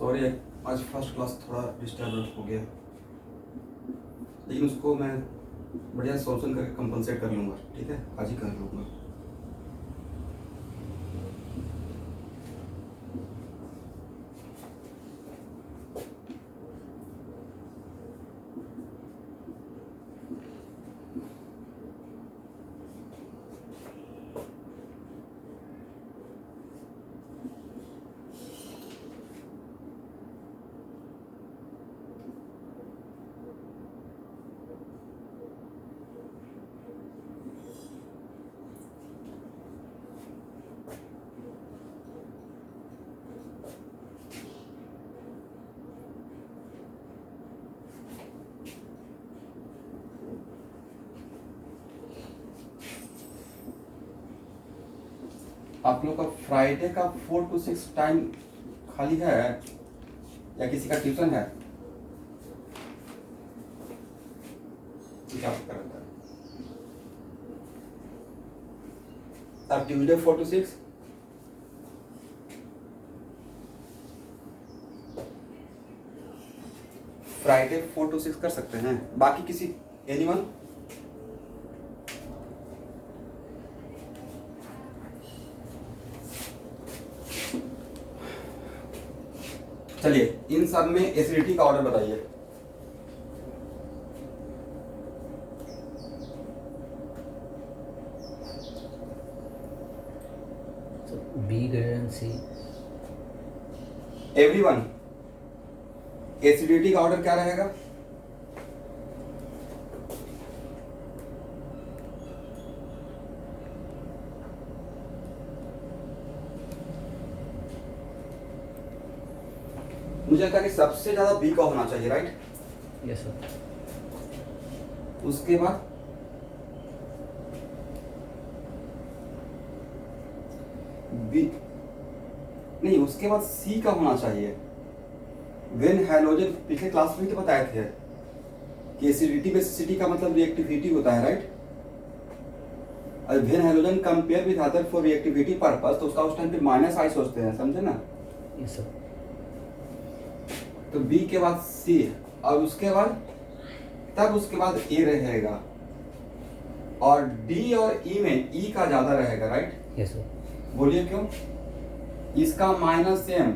Sorry, आज first class थोड़ा disturb हो गया, लेकिन उसको मैं बढ़िया सोल्यूशन करके कंपनसेट कर लूँगा। ठीक है, आज ही कर लूँगा। आप लोग का फ्राइडे का 4 to 6 टाइम खाली है या किसी का ट्यूशन है? क्या करता है? अब ट्यूजडे 4 to 6 फ्राइडे 4 to 6 कर सकते हैं। बाकी किसी एनीवन? चलिए, इन सब में एसिडिटी का ऑर्डर बताइए। B greater than C. Everyone, acidity का ऑर्डर क्या रहेगा? मुझे लगता है कि सबसे ज्यादा बी का होना चाहिए, राइट? Yes sir. उसके बाद बी नहीं, उसके बाद सी का होना चाहिए। वेन हैलोजन, पिछले क्लास में तो बताए थे कि एसिडिटी बेसिसिटी का मतलब रिएक्टिविटी होता है, राइट? और when halogen compare with other for reactivity purpose, तो उसका उस टाइम पे माइनस आई सोचते हैं, समझे ना? Yes sir. तो बी के बाद सी, और उसके बाद तब उसके बाद ए रहेगा, और डी और ई में ई का ज्यादा रहेगा, राइट? Yes sir. बोलिए क्यों? इसका माइनस एम,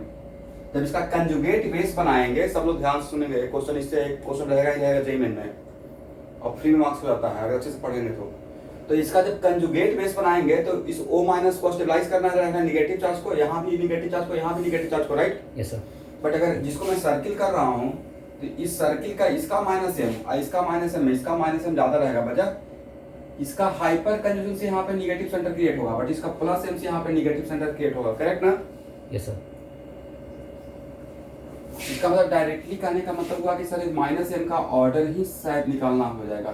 जब इसका कंजुगेट बेस बनाएंगे, सब लोग ध्यान से सुनेंगे, क्वेश्चन इससे एक क्वेश्चन रहेगा ही रहेगा जेईई में, और फ्री में मार्क्स हो जाता है अगर अच्छे से पढ़ेंगे तो इसका जब कंजुगेट बेस बनाएंगे तो इस O माइनस को स्टेबलाइज करना रहेगा निगेटिव चार्ज को, यहाँ भी निगेटिव चार्ज को, यहाँ भी निगेटिव चार्ज को, राइट? Yes sir. बट अगर जिसको मैं सर्किल कर रहा हूँ तो इस सर्किल का इसका माइनस एम, इसका माइनस एम, इसका माइनस एम ज्यादा रहेगा, वजह इसका हाइपर कंजूगेशन से यहाँ पे निगेटिव सेंटर क्रिएट होगा, बट इसका प्लस एम से यहाँ पे निगेटिव सेंटर क्रिएट होगा, करेक्ट ना? Yes sir. इसका मतलब डायरेक्टली कहने का मतलब हुआ कि सर माइनस एम का ऑर्डर ही शायद निकालना हो जाएगा।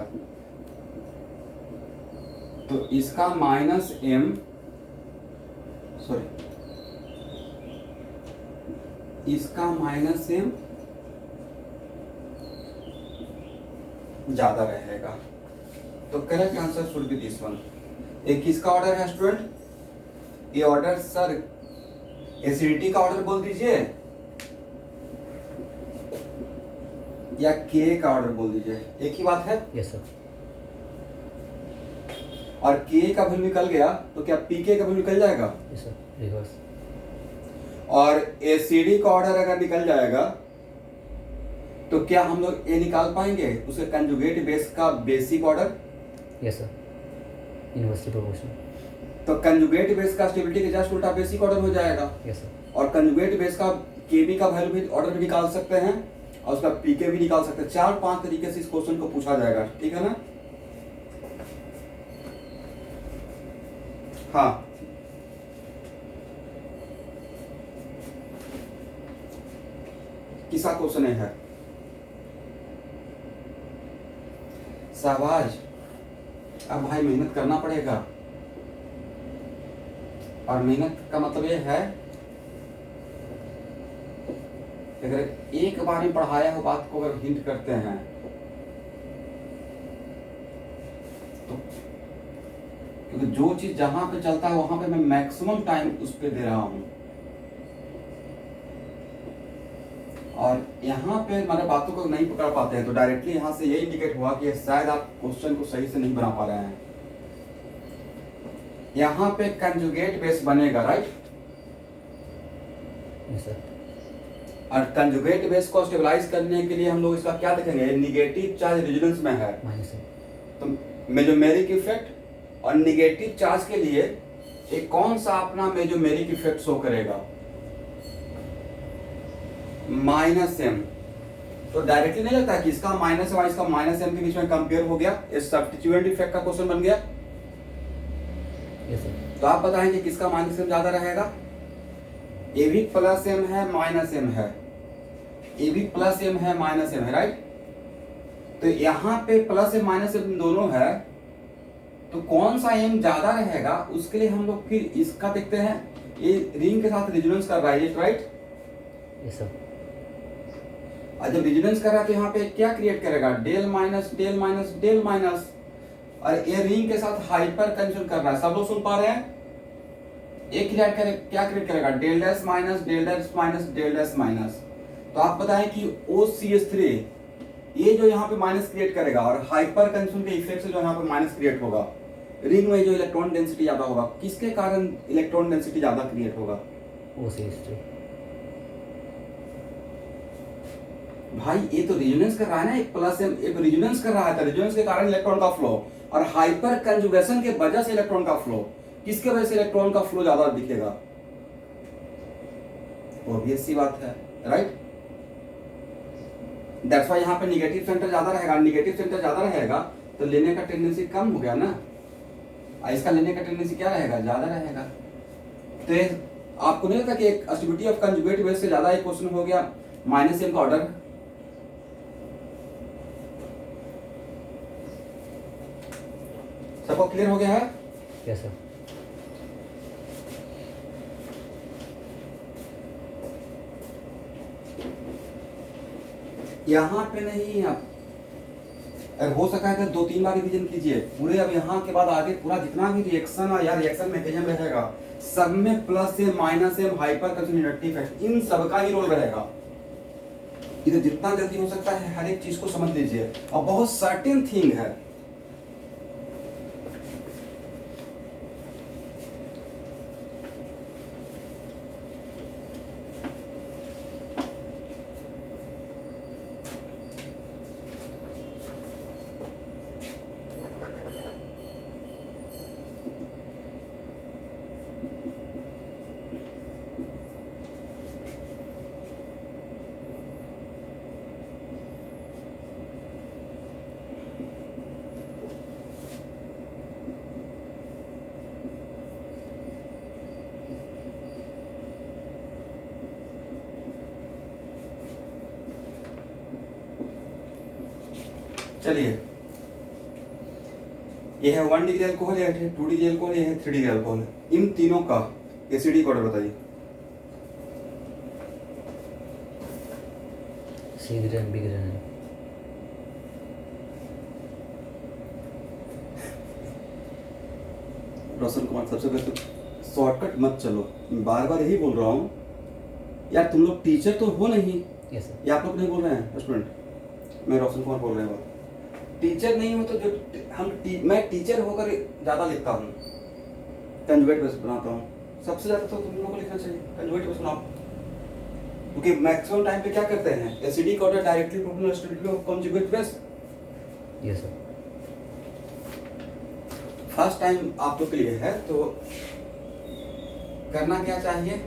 तो इसका माइनस एम, सॉरी, इसका माइनस एम ज्यादा रहेगा, तो correct answer should be this one. एक किसका ऑर्डर है स्टूडेंट? ये ऑर्डर सर एसिडिटी का ऑर्डर बोल दीजिए या के का ऑर्डर बोल दीजिए, एक ही बात है। Yes sir. और के का वैल्यू निकल गया तो क्या पीके का वैल्यू निकल जाएगा? Yes sir, reverse. और एसिडी का ऑर्डर अगर निकल जाएगा तो क्या हम लोग ए निकाल पाएंगे उसके कंजुगेट बेस का basic order? Yes sir, inversely proportional. तो कंजुगेट बेस का स्टेबिलिटी के जस्ट उल्टा बेसिक ऑर्डर हो जाएगा। Yes sir. और कंजुगेट बेस का केबी का वैल्यू भी ऑर्डर भी निकाल सकते हैं और उसका पीके भी निकाल सकते हैं। 4-5 तरीके से इस क्वेश्चन को पूछा जाएगा, ठीक है ना? हाँ, किसा क्वेश्चन है? शाबाश, अब भाई मेहनत करना पड़ेगा, और मेहनत का मतलब ये है अगर एक बार में पढ़ाया हुआ बात को अगर हिंट करते हैं तो, क्योंकि जो चीज जहां पे चलता है वहां पे मैं मैक्सिमम टाइम उस पे दे रहा हूं। यहाँ पे हमारे बातों को नहीं पकड़ पाते हैं तो डायरेक्टली यहाँ से ये इंडिकेट हुआ कि शायद आप क्वेश्चन को सही से नहीं बना पा रहे हैं। यहाँ पे कंजुगेट बेस बनेगा, राइट? Yes sir. और कंजुगेट बेस को स्टेबलाइज करने के लिए हम लोग इसका क्या देखेंगे, निगेटिव चार्ज रेजोनेंस में है माइनस एम। तो मेजोमेरिक इफेक्ट और निगेटिव चार्ज के लिए एक कौन सा अपना मेजोमेरिक इफेक्ट शो करेगा, माइनस एम। तो डायरेक्टली नहीं लगता कि इसका माइनस एम और इसका माइनस एम के बीच में कंपेयर हो गया, इस सब्स्टिट्यूएंट इफेक्ट का क्वेश्चन बन गया। Yes sir. तो आप बताएंगे किसका माइनस एम ज्यादा रहेगा, ए भी प्लस एम है माइनस एम है, ए भी प्लस एम है माइनस एम है, राइट? तो यहाँ पे प्लस एम माइनस एम दोनों है, तो कौन सा एम ज्यादा रहेगा उसके लिए हम लोग फिर इसका देखते हैं। ये रिंग के साथ रेजोनेंस कर रहा है, राइट? Yes sir. और जब रेजोनेंस कर रहा है तो यहाँ पे क्या क्रिएट करेगा, del minus del minus del minus. और ये रिंग के साथ हाइपर टेंशन कर रहा है, सब लोग सुन पा रहे हैं? एक क्या क्रिएट करेगा, del dash minus del dash minus del dash minus. तो आप बताएं कि OCH3 ये जो यहाँ पे माइनस क्रिएट करेगा और हाइपर टेंशन के इफेक्ट से जो यहाँ पे माइनस क्रिएट होगा, रिंग में जो इलेक्ट्रॉन डेंसिटी ज्यादा होगा, किसके कारण इलेक्ट्रॉन डेंसिटी ज्यादा क्रिएट होगा? OCH3। भाई ये तो रेजोनेंस कर रहा है ना, एक प्लस एम एक रेजोनेंस कर रहा है, तो रेजोनेंस के कारण इलेक्ट्रॉन का फ्लो और हाइपर कंजुगेशन के वजह से इलेक्ट्रॉन का फ्लो, किसके वजह से इलेक्ट्रॉन का फ्लो ज्यादा दिखेगा? ऑब्वियस सी बात है, राइट? दैट्स व्हाई यहाँ पे निगेटिव सेंटर ज्यादा रहेगा, निगेटिव सेंटर ज्यादा रहेगा तो लेने का टेंडेंसी कम हो गया ना, इसका लेने का टेंडेंसी क्या रहेगा, ज्यादा रहेगा। तो आपको नहीं लगता कि एक अस्टिबिलिटी ऑफ कंजुगेट बेस से ज्यादा एक क्वेश्चन हो गया माइनस एम का ऑर्डर? सबको क्लियर हो गया है? Yes sir. यहाँ पे नहीं, आप अगर हो सका है तो 2-3 बार रिवीजन कीजिए पूरे। अब यहाँ के बाद आगे पूरा जितना भी रिएक्शन और या रिएक्शन मैकेनिज्म रहेगा सब में plus M minus M hyper concentrative effect इन सब का ही रोल रहेगा। इधर जितना जल्दी हो सकता है हर एक चीज को समझ लीजिए और बहुत सर्टेन थिंग है। चलिए, ये है 1 डिग्री अल्कोहल, ये है 2 डिग्री अल्कोहल, ये है 3 डिग्री अल्कोहल। इन तीनों का एसिडिक ऑर्डर बताइए। C ग्रेन, B ग्रेन है। रोशन कुमार, सबसे पहले तो शॉर्टकट मत चलो, बार बार यही बोल रहा हूँ यार, तुम लोग टीचर तो हो नहीं। Yes sir. ये आप लोग नहीं बोल रहे हैं स्टूडेंट, मैं रोशन कुमार बोल रहा हूँ। टीचर नहीं हो तो जो मैं टीचर होकर ज्यादा लिखता हूँ, कंजुगेट बेस बनाता हूँ, सबसे ज्यादा तो तुम लोगों को लिखना चाहिए कंजुगेट बेस बनाओ, क्योंकि मैक्सिमम टाइम पे क्या करते हैं, acidic order directly proportional to conjugate base. Yes sir. First time आप लोग के लिए है तो करना क्या चाहिए,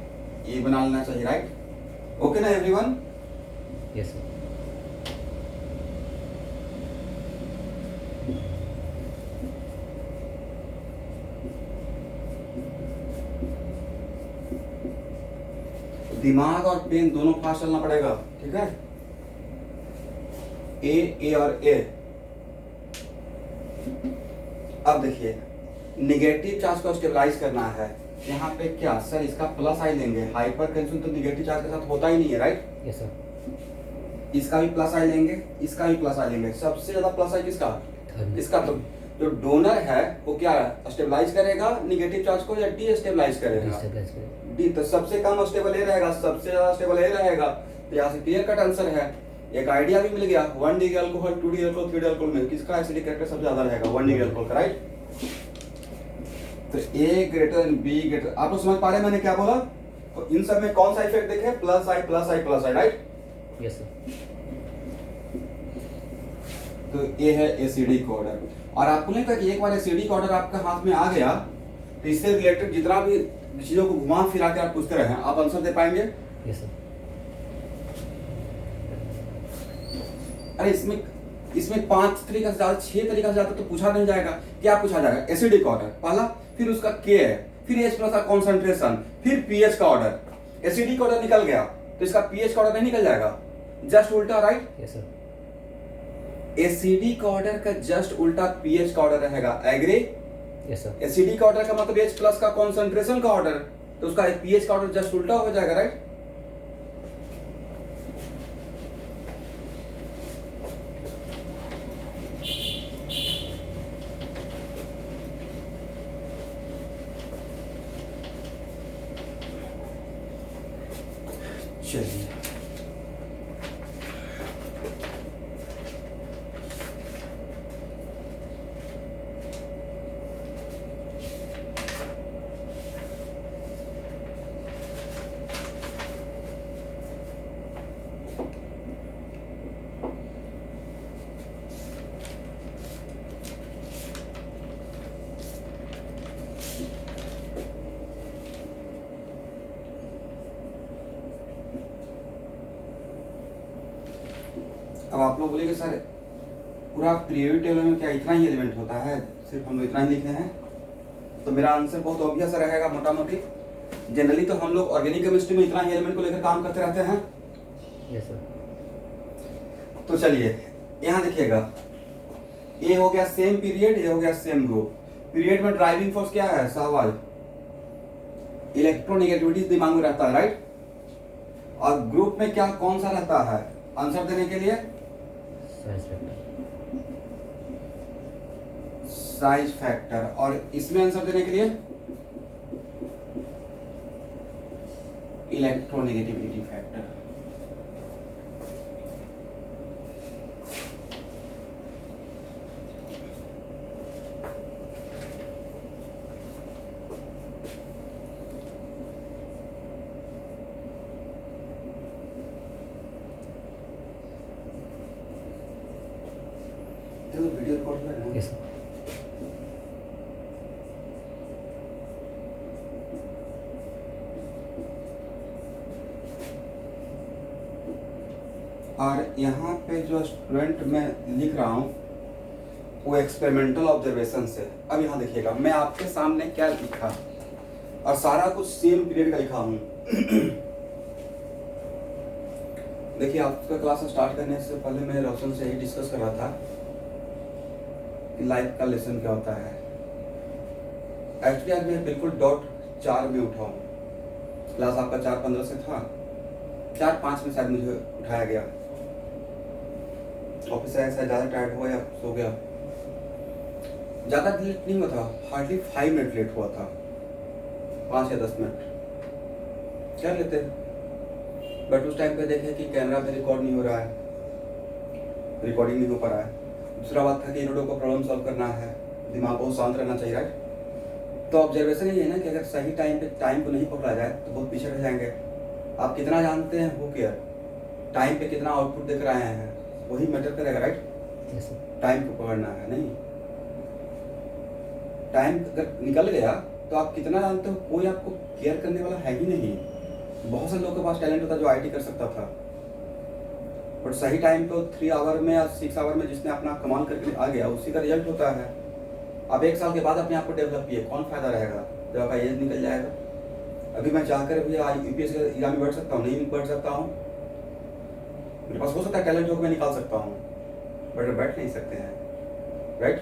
ये बना लेना चाहिए, राइट? ओके ना एवरीवन? Yes sir. दिमाग और पेन दोनों फास्ट चलना पड़ेगा, ठीक है? ए और ए। अब देखिए, निगेटिव चार्ज को स्टेबलाइज करना है, यहाँ पे क्या सर इसका प्लस आई लेंगे, हाइपर टेंशन तो निगेटिव चार्ज के साथ होता ही नहीं है, राइट? Yes sir. इसका भी प्लस आई लेंगे, इसका भी प्लस आई लेंगे, सबसे ज्यादा प्लस आई किसका, इसका। तो जो डोनर है वो क्या स्टेबलाइज करेगा निगेटिव चार्ज को या डी स्टेबलाइज करेगा? डिस्टेबलाइज करें। डी। तो सबसे कम स्टेबल ए रहेगा, सबसे ज्यादा स्टेबल ए रहेगा, तो यहाँ से क्लियर कट आंसर है। एक आइडिया भी मिल गया, 1 degree alcohol, 2 degree alcohol, 3 degree alcohol में किसका एसिडिक कैरेक्टर सबसे ज्यादा रहेगा? 1 डिग्री अल्कोहल का, राइट। तो A greater than B greater, आप लोग समझ पा रहे हैं मैंने क्या बोला? तो इन सब में कौन सा इफेक्ट देखे? प्लस आई प्लस आई प्लस आई, राइट। Yes sir. तो ये है एसिडिक ऑर्डर। और आपको नहीं पता कि एक बार एसिडिक ऑर्डर आपका हाथ में आ गया तो इससे रिलेटेड जितना भी चीजों को घुमा फिरा के आप पूछते रहे आप आंसर दे पाएंगे। Yes sir. अरे इसमें 5 तरीका से ज्यादा, 6 तरीका से ज्यादा तो पूछा नहीं जाएगा। क्या पूछा जाएगा? एसिडिक ऑर्डर पहला, फिर उसका के है, फिर H प्लस का कॉन्सेंट्रेशन, फिर पीएच का ऑर्डर। एसिडिक ऑर्डर निकल गया तो इसका पीएच का ऑर्डर नहीं निकल जाएगा, जस्ट उल्टा, right. Yes sir. Acidic order का जस्ट उल्टा पीएच का ऑर्डर रहेगा, agree? Yes sir. Acidic order का मतलब H प्लस का कॉन्सेंट्रेशन का ऑर्डर, तो उसका पीएच का ऑर्डर जस्ट उल्टा हो जाएगा, राइट। चलिए अब आप लोग बोलेंगे सर पूरा पीरियोडिक टेबल में क्या इतना ही एलिमेंट होता है, सिर्फ हम लोग इतना ही लिखते हैं? तो मेरा आंसर बहुत ऑब्वियस रहेगा, मोटा मोटी। जनरली तो हम लोग ऑर्गेनिक केमिस्ट्री में इतना ही एलिमेंट को लेकर काम करते रहते हैं। Yes sir. तो चलिए यहाँ देखिएगा, ये हो गया सेम पीरियड, ये हो गया सेम ग्रुप। पीरियड में ड्राइविंग फोर्स क्या है? सहवाल, इलेक्ट्रोनेगेटिविटी दिमाग में रहता है, राइट। और ग्रुप में क्या कौन सा रहता है आंसर देने के लिए? Size factor. Size factor. और इसमें आंसर देने के लिए इलेक्ट्रोनेगेटिविटी फैक्टर। वीडियो रिकॉर्ड कर रहे हैं। Yes sir. और यहाँ पे जो स्टूडेंट मैं लिख रहा हूँ वो एक्सपेरिमेंटल ऑब्जर्वेशन से। अब यहाँ देखिएगा मैं आपके सामने क्या लिखा, और सारा कुछ सेम पीरियड का लिखा हूँ। देखिए आपका क्लास स्टार्ट करने से पहले मैं रोशन से ही डिस्कस कर रहा था कि लाइफ का लेसन क्या होता है। एक्चुअली आज मैं बिल्कुल डॉट 4 में उठा हूँ। क्लास आपका 4:15 से था, 4:05 में शायद मुझे उठाया गया। ऑफिस से ऐसा ज़्यादा टायर्ड हुआ या सो गया, ज़्यादा लेट नहीं हुआ था, हार्डली 5 मिनट लेट हुआ था, 5 या 10 मिनट कर लेते। बट उस टाइम पे देखे कि कैमरा में रिकॉर्ड नहीं हो रहा है, रिकॉर्डिंग नहीं हो पा रहा है। दूसरा बात था कि इन लोगों को प्रॉब्लम सॉल्व करना है, दिमाग बहुत शांत रहना चाहिए, राइट। तो ऑब्जर्वेशन ये है ना कि अगर सही टाइम पे टाइम को नहीं पकड़ा जाए तो बहुत पीछे रह जाएंगे। आप कितना जानते हैं वो केयर, टाइम पे कितना आउटपुट देख रहे हैं वही मैटर करेगा, राइट। Yes sir. टाइम को पकड़ना है, नहीं टाइम अगर निकल गया तो आप कितना जानते हो कोई आपको केयर करने वाला है ही नहीं। बहुत से लोगों के पास टैलेंट होता जो आईटी कर सकता था, बट सही टाइम तो 3 आवर में या 6 आवर में जिसने अपना कमाल करके आ गया उसी का रिजल्ट होता है। अब 1 साल के बाद अपने आप को डेवलप किए, कौन फायदा रहेगा जब आपका एज निकल जाएगा। अभी मैं चाहकर भी आज यूपीएससी का एग्जाम में बैठ सकता हूँ, नहीं बैठ सकता हूँ। मेरे पास हो सकता है टैलेंट हो मैं निकाल सकता हूँ, बट बैठ नहीं सकते हैं, राइट।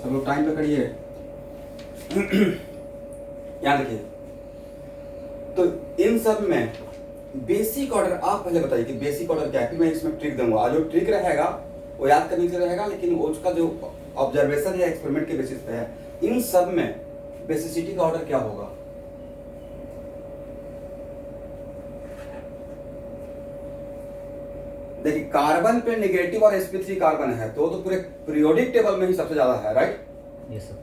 सब लोग टाइम पे करिए। यहाँ देखिए, तो इन सब में बेसिक ऑर्डर आप पहले बताइए कि बेसिक ऑर्डर क्या है, फिर मैं इसमें ट्रिक दूंगा। जो ट्रिक रहेगा वो याद करने के लिए रहेगा, लेकिन उसका जो ऑब्जर्वेशन है एक्सपेरिमेंट के बेसिस पे है। इन सब में बेसिसिटी का ऑर्डर क्या होगा? देखिए कार्बन पे नेगेटिव और sp3 कार्बन है तो पूरे पीरियोडिक टेबल में ही सबसे ज्यादा है, राइट? Yes sir.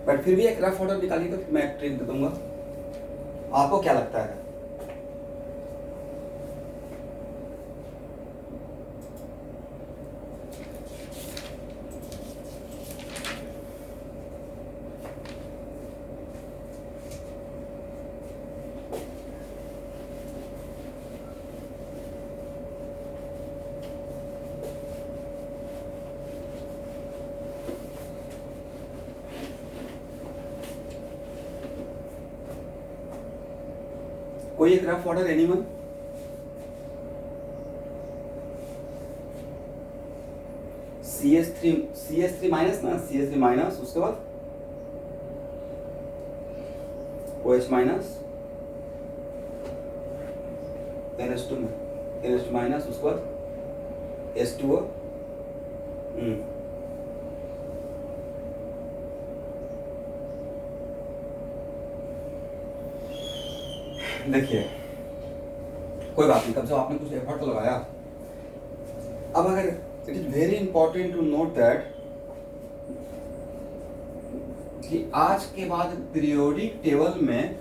बट फिर भी एक रफ ऑर्डर निकालिए तो मैं एक ट्रिक दे दूंगा, आपको क्या लगता है? कोई एक rough order anyone? CH3 minus ना, CH3 माइनस, उसके बाद OH माइनस, NH2 माइनस, उसके बाद H2O। देखिए कोई बात नहीं, कम से कम आपने कुछ एफर्ट तो लगाया। अब अगर it is very important to note that कि आज के बाद पीरियोडिक टेबल में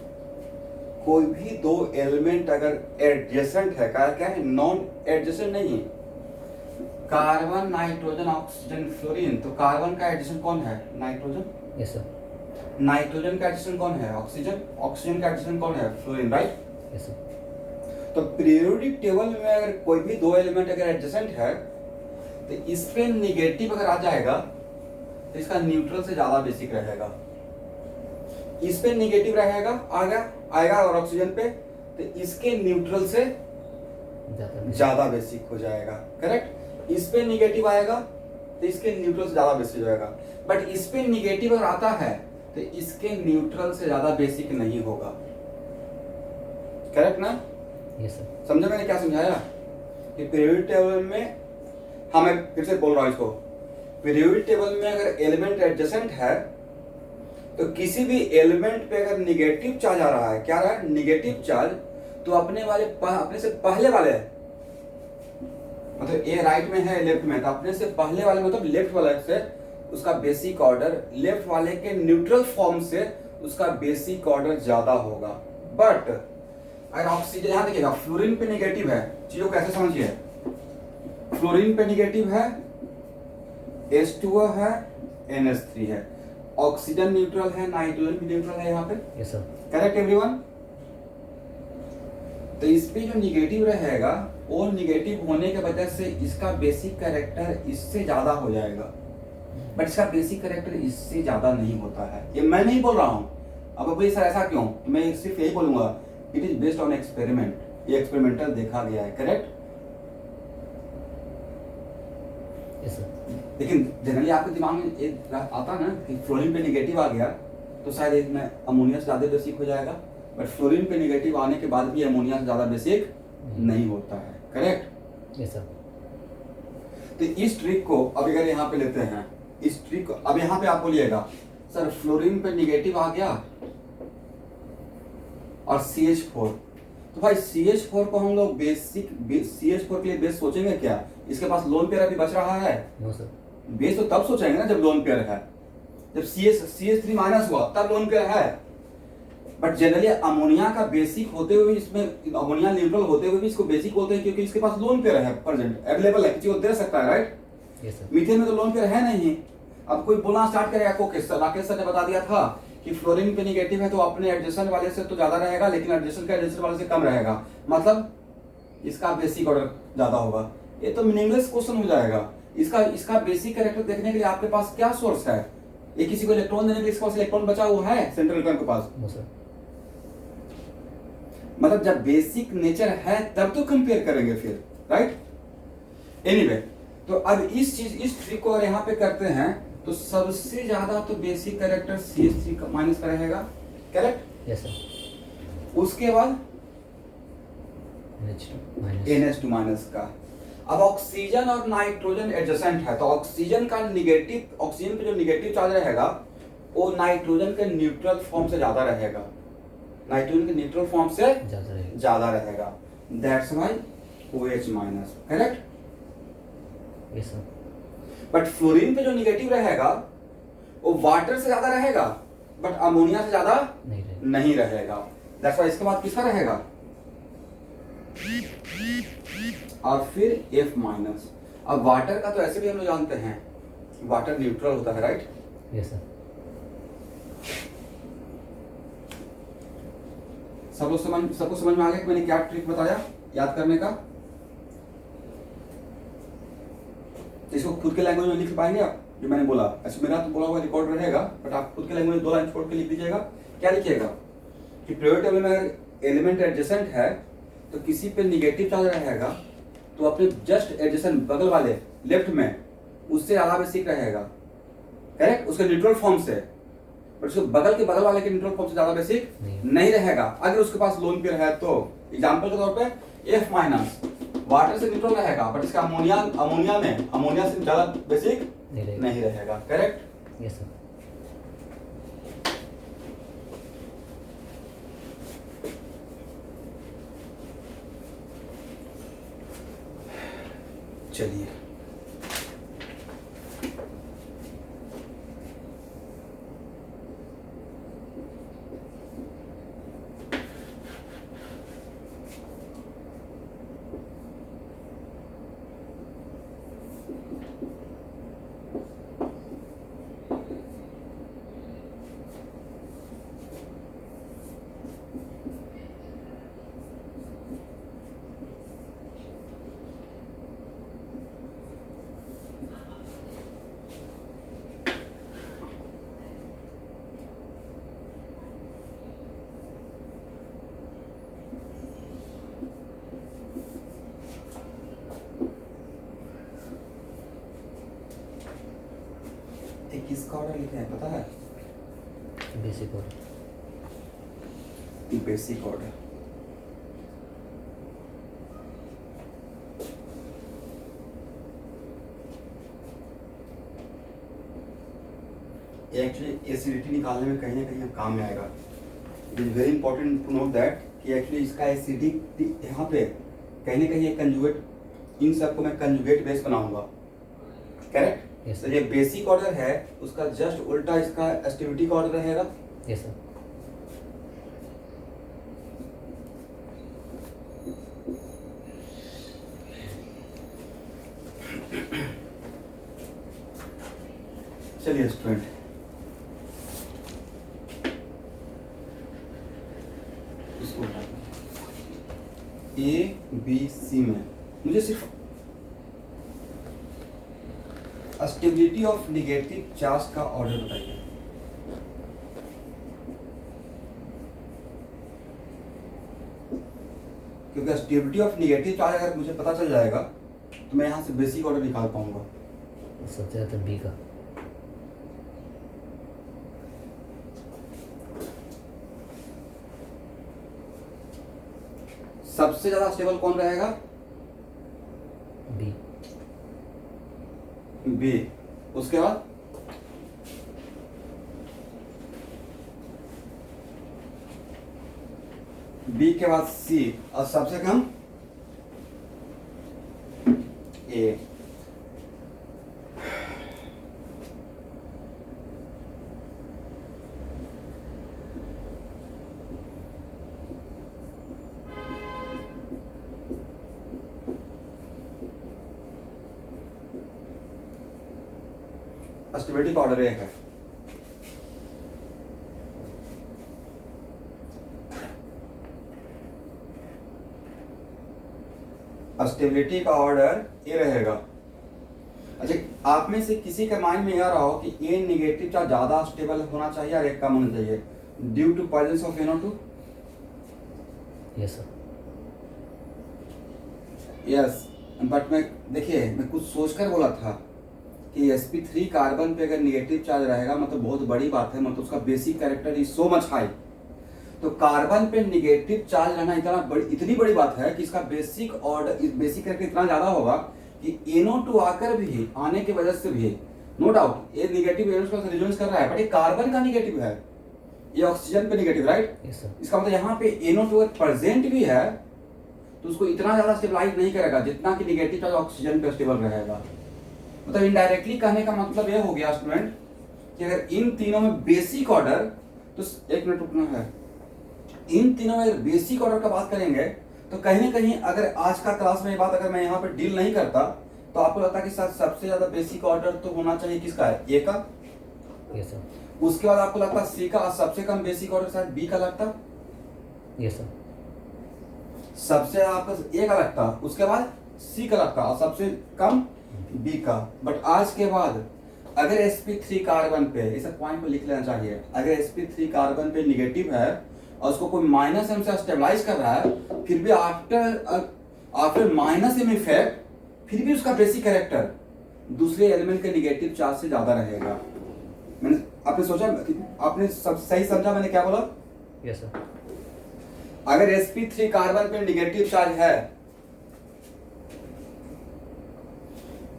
कोई भी दो एलिमेंट अगर एडजेसेंट है, क्या है, नॉन एडजेसेंट नहीं, कार्बन नाइट्रोजन ऑक्सीजन फ्लोरीन, तो कार्बन का एडजेसेंट कौन है? नाइट्रोजन। Yes sir. नाइट्रोजन का एडिशन कौन है? ऑक्सीजन। ऑक्सीजन का एडिशन कौन है? Fluorine, right? Yes sir. तो पीरियोडिक टेबल में अगर कोई भी दो एलिमेंट अगर एडजेसेंट है तो इस पे निगेटिव अगर आ जाएगा तो इसका न्यूट्रल से ज्यादा बेसिक रहेगा। इस पे निगेटिव रहेगा आएगा और ऑक्सीजन पे तो इसके न्यूट्रल से ज्यादा बेसिक हो जाएगा, करेक्ट? इस पे निगेटिव आएगा तो इसके न्यूट्रल से ज्यादा बेसिक हो जाएगा, बट इस पे निगेटिव अगर आता है तो इसके न्यूट्रल से ज्यादा बेसिक नहीं होगा, करेक्ट ना? Yes sir. समझे मैंने क्या समझाया? कि पीरियोडिक टेबल में, हाँ मैं फिर से बोल रहा हूँ इसको, पीरियोडिक टेबल में अगर एलिमेंट एडजेसेंट है तो किसी भी एलिमेंट पे अगर निगेटिव चार्ज आ रहा है, क्या रहा है? निगेटिव चार्ज, तो अपने से पहले वाले, मतलब ए राइट में है लेफ्ट में, तो अपने से पहले वाले मतलब लेफ्ट वाले से उसका बेसिक ऑर्डर लेफ्ट वाले के न्यूट्रल फॉर्म से उसका बेसिक ऑर्डर ज्यादा होगा। बट अगर ऑक्सीजन, यहां देखिएगा फ्लोरीन पे नेगेटिव है, चीजों को कैसे समझिए, फ्लोरीन पे नेगेटिव है, H2O है, NH3 है, ऑक्सीजन न्यूट्रल है, नाइट्रोजन भी न्यूट्रल है यहाँ पे, यस सर। Correct everyone? तो इस पे जो निगेटिव रहेगा वो निगेटिव होने के वजह से इसका बेसिक कैरेक्टर इससे ज्यादा हो जाएगा, बट इसका बेसिक कैरेक्टर इससे ज्यादा नहीं होता है। ये मैं नहीं बोल रहा हूँ, अब बोलिए सर ऐसा क्यों, मैं सिर्फ यही बोलूंगा, it is based on experiment, ये एक्सपेरिमेंटल देखा गया है, करेक्ट? Yes sir. लेकिन जनरली आपके दिमाग में ये आता ना कि फ्लोरीन पे नेगेटिव आ गया तो शायद इसमें अमोनिया से ज्यादा बेसिक हो जाएगा, बट फ्लोरीन पे नेगेटिव आने के बाद भी अमोनिया से ज्यादा बेसिक नहीं होता है, करेक्ट? Yes sir. तो इस ट्रिक को अब अगर यहाँ पे लेते हैं, इस ट्रिक को अब यहाँ पे आप बोलिएगा सर फ्लोरीन पे नेगेटिव आ गया और CH4, तो भाई CH4 को हम लोग CH4 के लिए बेस सोचेंगे क्या? इसके पास लोन पेयर अभी बच रहा है? No sir. बेस तो तब सोचेंगे ना जब लोन पेयर है, जब CH3 माइनस हुआ तब लोन पेयर है। बट जनरली अमोनिया का बेसिक होते हुए इसमें, अमोनिया न्यूट्रल होते हुए भी इसको बेसिक बोलते हैं क्योंकि इसके पास लोन पेयर है, प्रेजेंट अवेलेबल है, किसी को दे सकता है, राइट? Yes sir. मीथेन में तो लोन पेयर है नहीं। अब कोई बोलना स्टार्ट करेगा, आपको राकेश सर ने बता दिया था कि फ्लोरीन पे नेगेटिव है तो अपने एडजेसेंट वाले से तो ज्यादा रहेगा, लेकिन एडजेसेंट का एडजेसेंट वाले से कम रहेगा, मतलब इसका बेसिक ऑर्डर ज्यादा होगा। ये तो मीनिंगलेस क्वेश्चन हो जाएगा। इसका बेसिक कैरेक्टर देखने के लिए आपके पास क्या सोर्स है? ये किसी को इलेक्ट्रॉन देने के लिए इसके पास इलेक्ट्रॉन बचा हुआ है सेंट्रल इलेक्ट्रॉन के पास? No sir. मतलब जब बेसिक नेचर है तब तो कंपेयर करेंगे फिर, राइट? एनीवे, तो अब इस ट्रिक को अगर यहाँ पे करते हैं तो सबसे ज्यादा तो बेसिक कैरेक्टर CH3 माइनस का रहेगा, करेक्ट? Yes sir. उसके बाद NH2 माइनस। NH2 माइनस का। अब ऑक्सीजन और नाइट्रोजन एडजेसेंट है, तो ऑक्सीजन का निगेटिव, ऑक्सीजन पे जो निगेटिव चार्ज रहेगा वो नाइट्रोजन के न्यूट्रल फॉर्म से ज्यादा रहेगा, नाइट्रोजन के न्यूट्रल फॉर्म से ज्यादा रहेगा। That's why OH minus, correct. Yes sir. But fluorine पे जो निगेटिव रहेगा वो वाटर से ज्यादा रहेगा बट अमोनिया से ज्यादा नहीं रहेगा। दैट्स व्हाई इसके बाद किसका रहेगा, और फिर F माइनस। अब वाटर का तो ऐसे भी हम लोग जानते हैं वाटर न्यूट्रल होता है, राइट। Yes sir. सबको समझ में आ गया कि मैंने क्या ट्रिक बताया याद करने का। इसको खुद के लैंग्वेज में लिख पाएंगे आप, जो मैंने बोला। ऐसे मेरा तो बोला हुआ रिकॉर्ड रहेगा, बट आप खुद के लैंग्वेज में 2 लाइन छोड़ के लिख दीजिएगा। क्या लिखिएगा कि पीरियोडिक टेबल में अगर एलिमेंट एडजेसेंट है तो किसी पे निगेटिव चार्ज रहेगा तो अपने जस्ट एडजेसेंट बगल वाले लेफ्ट में उससे ज्यादा बेसिक रहेगा, करेक्ट, उसके न्यूट्रल फॉर्म से। बट उसके बगल के बगल वाले के न्यूट्रल फॉर्म से ज्यादा बेसिक नहीं रहेगा अगर उसके पास लोन पेयर है तो। एग्जांपल के तौर पे F माइनस वाटर से न्यूट्रल रहेगा बट इसका अमोनिया से ज्यादा बेसिक नहीं रहेगा, करेक्ट। Yes sir. चलिए किसका ऑर्डर लिखे हैं पता है, basic order. Basic order. Actually acidity निकालने में कहीं ना कहीं हम काम में आएगा। It is very important to note that कि एक्चुअली इसका एसिडिक यहाँ पे कहीं ना कहीं कंजुगेट, इन सबको मैं कंजुगेट बेस बनाऊंगा, करेक्ट। Yes, तो ये बेसिक ऑर्डर है उसका जस्ट उल्टा इसका एस्टिविटी का ऑर्डर रहेगा। Yes sir. चलिए स्टूडेंट, इसको ABC में मुझे सिर्फ स्टेबिलिटी ऑफ निगेटिव चार्ज का ऑर्डर बताइए। क्योंकि स्टेबिलिटी ऑफ निगेटिव चार्ज अगर मुझे पता चल जाएगा तो मैं यहां से बेसिक ऑर्डर निकाल पाऊंगा। सबसे ज्यादा B का। सबसे ज्यादा स्टेबल कौन रहेगा, बी। उसके बाद बी के बाद सी और सबसे कम ए। स्टेबिलिटी का ऑर्डर एक है। स्टेबिलिटी का ऑर्डर ए रहेगा। अच्छा, आप में से किसी के माइंड में यह रहा हो कि ए नेगेटिव चार्ज ज्यादा स्टेबल होना चाहिए और एक कम होना चाहिए due to presence of NO2? Yes sir. Yes, but मैं देखिए मैं कुछ सोचकर बोला था कि sp3 कार्बन पे अगर निगेटिव चार्ज रहेगा मतलब बहुत बड़ी बात है, मतलब उसका basic character is so much high. तो कार्बन पे निगेटिव चार्ज रहना इतनी बड़ी बात है कि इसका बेसिक ऑर्डर बेसिक करके इतना ज्यादा होगा कि NO2 आकर भी आने की वजह से भी नो डाउट ये निगेटिव आयन का रेजोनेंस कर रहा है, बट ये कार्बन का निगेटिव है, ये ऑक्सीजन पे निगेटिव, राइट। Yes sir. इसका मतलब यहाँ पे NO2 प्रेजेंट भी है तो उसको इतना ज्यादा स्टेबलाइज नहीं करेगा जितना कि निगेटिव चार्ज ऑक्सीजन पे स्टेबल रहेगा। मतलब इनडायरेक्टली कहने का मतलब ये हो गया स्टूडेंट कि अगर इन तीनों में बेसिक ऑर्डर, तो एक मिनट रुकना है, इन तीनों में बेसिक ऑर्डर का बात करेंगे तो कहीं ना कहीं अगर आज का क्लास में ये बात अगर मैं यहाँ पे डील नहीं करता तो आपको लगता है कि सर सबसे ज्यादा बेसिक ऑर्डर तो होना चाहिए किसका है, ए का। Yes sir. उसके बाद आपको लगता सी का, सबसे कम बेसिक ऑर्डर शायद बी का लगता। Yes sir. सबसे आपका ए का लगता, उसके बाद सी का लगता और सबसे कम बी का। बट आज के बाद अगर sp3 कार्बन पे, इस पॉइंट पे लिख लेना चाहिए, अगर sp3 कार्बन पे निगेटिव है और उसको कोई माइनस एम से स्टेबलाइज कर रहा है, फिर भी आफ्टर माइनस एम इफेक्ट फिर भी उसका बेसिक कैरेक्टर दूसरे एलिमेंट के निगेटिव चार्ज से ज्यादा रहेगा। मैंने आपने सोचा, आपने सब सही समझा मैंने क्या बोला? Yes sir. अगर sp3 कार्बन पे निगेटिव चार्ज है,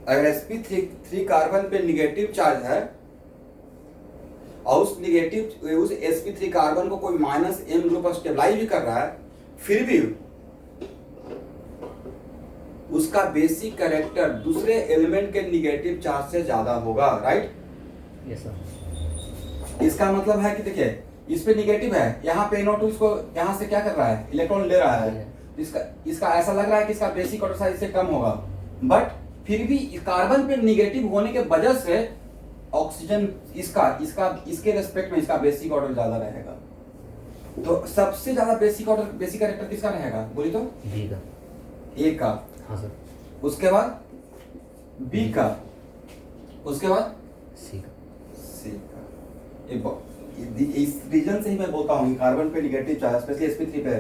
अगर sp3 कार्बन पे निगेटिव चार्ज है और उस sp3 कार्बन को कोई माइनस m ग्रुप स्टेबलाइज भी कर रहा है, फिर भी उसका बेसिक कैरेक्टर दूसरे एलिमेंट के निगेटिव चार्ज से ज्यादा होगा, राइट। Yes sir. इसका मतलब है कि देखिए इस पे निगेटिव है, यहाँ पे NO2 इसको यहाँ से क्या कर रहा है, इलेक्ट्रॉन ले रहा है, इसका ऐसा लग रहा है कि इसका बेसिक ऑर्डर साइज से कम होगा, बट फिर भी कार्बन पे निगेटिव होने के वजह से ऑक्सीजन इसके रेस्पेक्ट में इसका बेसिक ऑर्डर ज्यादा रहेगा। तो सबसे ज्यादा बेसिक कैरेक्टर किसका रहेगा बोली तो? बी का। ए का। हाँ सर। उसके बाद बी का, उसके बाद सी का। सी का। इस रीजन से ही मैं बोलता हूँ कार्बन पे निगेटिव चार्ज स्पेशली sp3 पे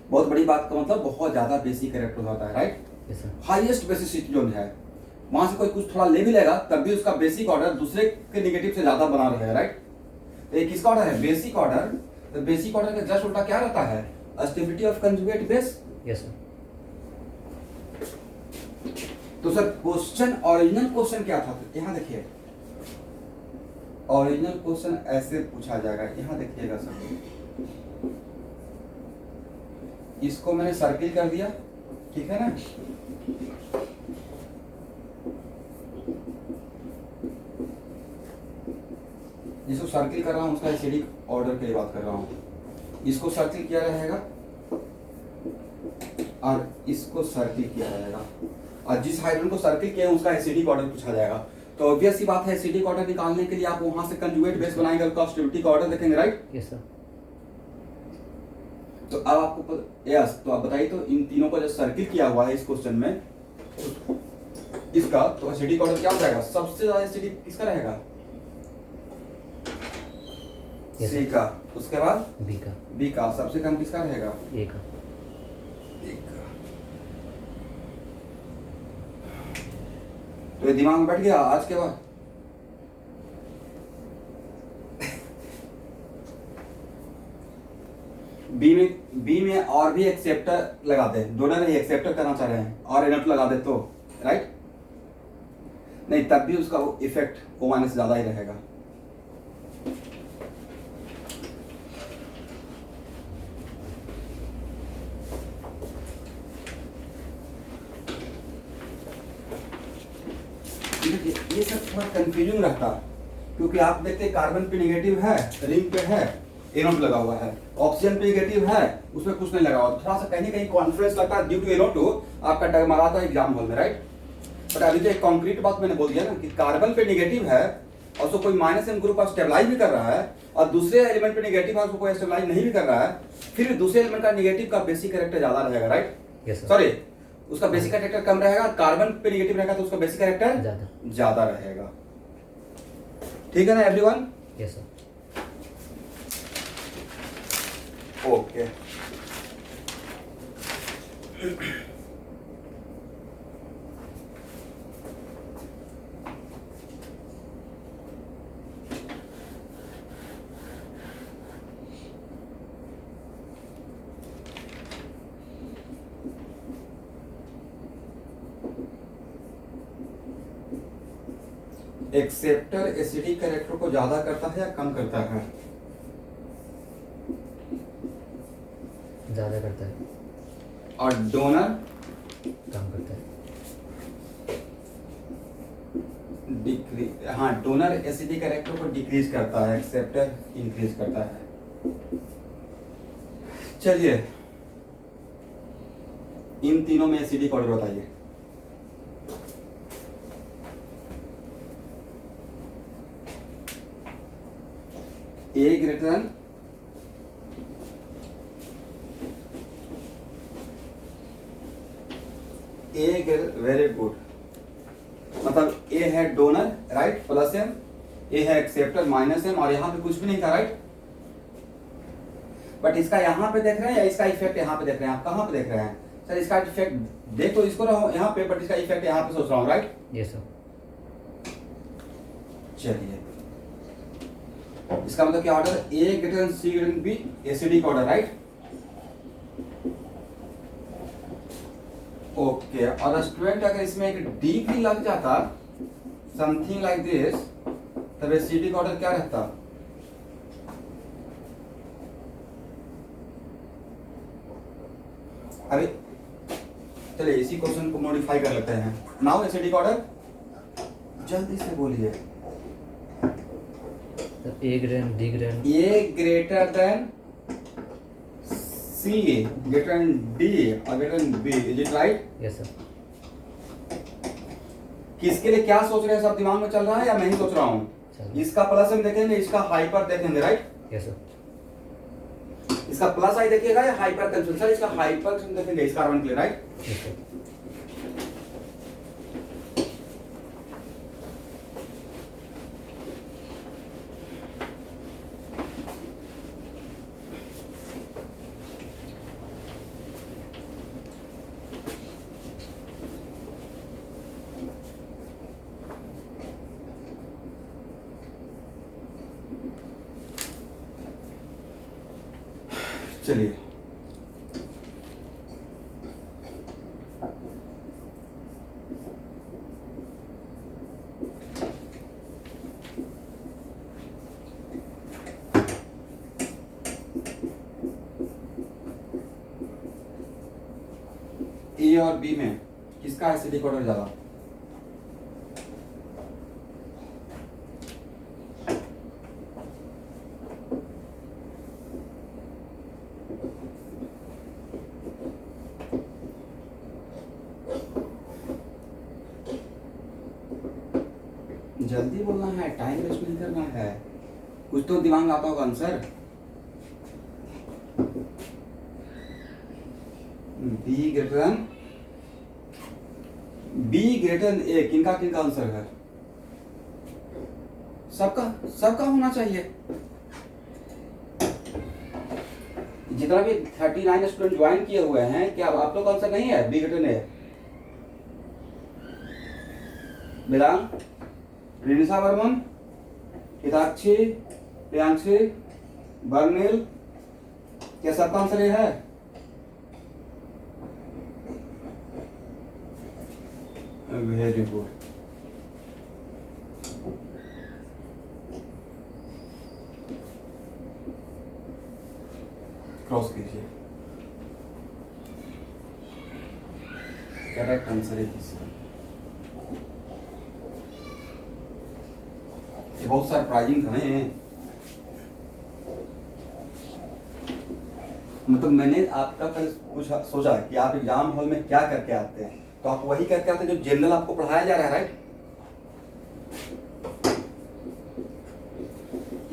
बहुत बड़ी बात का मतलब बहुत ज्यादा बेसिक कैरेक्टर होता है, right. Yes sir. Highest basicity zone है, वहां से कोई कुछ थोड़ा ले भी लेगा तब भी उसका बेसिक ऑर्डर दूसरे के निगेटिव से ज्यादा बना रहेगा, राइट। तो ये किसका ऑर्डर है? Basic order. तो बेसिक ऑर्डर का जस्ट उल्टा क्या रहता है? Stability of conjugate base. Yes sir. तो सर क्वेश्चन, ओरिजिनल क्वेश्चन क्या था? यहाँ देखिए ओरिजिनल क्वेश्चन ऐसे पूछा जाएगा, यहाँ देखिएगा सर, इसको मैंने सर्किल कर दिया, ठीक है ना। जिसको सर्किल कर रहा हूँ उसका एसिडिक ऑर्डर के लिए बात कर रहा हूँ, इसको सर्किल किया रहेगा और इसको सर्किल किया जाएगा, और जिस हाइड्रोजन को सर्किल किया है उसका एसिडिक ऑर्डर पूछा जाएगा। तो ऑब्वियस सी बात है एसिडिक ऑर्डर निकालने के लिए आप वहां से कंजुगेट बेस बनाएंगे, उसका स्टेबिलिटी का ऑर्डर देखेंगे, राइट। Yes sir. तो अब आपको यस, तो आप बताइए तो इन तीनों को जो सर्किल किया हुआ है इस क्वेश्चन में इसका, तो एसिडिक ऑर्डर क्या हो जाएगा? सबसे ज्यादा एसिडिक किसका रहेगा? सी का। उसके बाद बी का। बी का। सबसे कम किसका रहेगा? ए का। तो ये दिमाग में बैठ गया आज के बाद। बी में और भी एक्सेप्टर लगा दे, डोनर नहीं एक्सेप्टर करना चाह रहे हैं और एनएफ लगा दे तो, राइट। नहीं तब भी उसका इफेक्ट O- से ज्यादा ही रहेगा। ये सब थोड़ा कंफ्यूजिंग रहता क्योंकि आप देखते हैं कार्बन पे नेगेटिव है, रिंग पे है, NO2 लगा हुआ है, ऑक्सीजन पे नेगेटिव है, उसमें कुछ नहीं लगा हुआ, थोड़ा सा कहीं कहीं कॉन्फ्रेंस लगता है ड्यू टू NO2 आपका डगमगाता है एग्जाम हॉल में, राइट। बट अभी तो एक कॉन्क्रीट बात मैंने बोल दिया ना कि कार्बन पे नेगेटिव है और उसको कोई माइनस एम ग्रुप स्टेबलाइज भी कर रहा है और दूसरे एलिमेंट पे नेगेटिव है उसको कोई स्टेबलाइज नहीं भी कर रहा है, फिर दूसरे एलिमेंट का नेगेटिव का बेसिक कैरेक्टर ज्यादा रहेगा, राइट। Yes sir. सॉरी, उसका बेसिक कैरेक्टर कम रहेगा, कार्बन पे नेगेटिव रहेगा तो उसका बेसिक कैरेक्टर ज्यादा रहेगा। ठीक है ना everyone? Yes sir. Okay. Acceptor acidic character को ज्यादा करता है या कम करता है? ज़्यादा करता है। और डोनर कम करता है। डिक्रीज, हाँ डोनर एसिडिक कैरेक्टर को डिक्रीज करता है, एक्सेप्टर इंक्रीज करता है। चलिए इन तीनों में एसिडिक ऑर्डर बताइए। ए ग्रेटर देन वेरी गुड, मतलब ए है डोनर राइट प्लस एम, ए है एक्सेप्टर माइनस एम, और यहाँ पे कुछ भी नहीं था राइट। बट इसका यहाँ पे देख रहे हैं या इसका इफेक्ट यहाँ पे देख रहे हैं? आप कहाँ पे देख रहे हैं सर? इसका इफेक्ट देख तो इसको रहा हूँ यहाँ पे, बट इसका इफेक्ट यहाँ पे सोच रहा हूँ राइट। Yes sir. चलिए इसका मतलब क्या order? A greater than C greater than B, acidic order right. Okay, और स्टूडेंट अगर इसमें एक डी भी लग जाता समथिंग लाइक दिस, तब एसिडिक ऑर्डर क्या रहता? अरे चलिए इसी क्वेश्चन को मॉडिफाई कर लेते हैं। नाउ एसिडिक ऑर्डर जल्दी से बोलिए। A greater D greater, A greater than C greater than D और greater than B, is it right? Yes sir. किसके लिए क्या सोच रहे हैं? सब दिमाग में चल रहा है या मैं ही सोच रहा हूँ? इसका प्लस हम देखेंगे, इसका हाइपर देखेंगे राइट। Yes sir. इसका प्लस आई देखिएगा या हाइपर कंसर्न? सर इसका हाइपर कंसर्न देखेंगे इस कार्बन के लिए राइट। Yes sir. चलिए ए और बी में किसका एसिडिक ऑर्डर ज्यादा? जल्दी बोलना है, टाइम वेस्ट नहीं करना है, कुछ तो दिमाग आता होगा आंसर। बी ग्रेटर देन ए, किनका किनका आंसर है? सबका होना चाहिए। जितना भी 39 स्टूडेंट ज्वाइन किए हुए हैं, क्या आप लोग का आंसर नहीं है बी ग्रेटर देन ए? वेदांत, रिनिशा वर्मन, हिताक्षी, प्रियांशी, बर्निल, क्या सबका आंसर ये है? Very good. क्रॉस कीजिए, करेक्ट आंसर है इसका। ये बहुत सरप्राइजिंग था नहीं? मतलब मैंने आपका कल पूछा सोचा कि आप एग्जाम हॉल में क्या करके आते हैं, तो आप वही करके आते हैं जो जनरल आपको पढ़ाया जा रहा है राइट।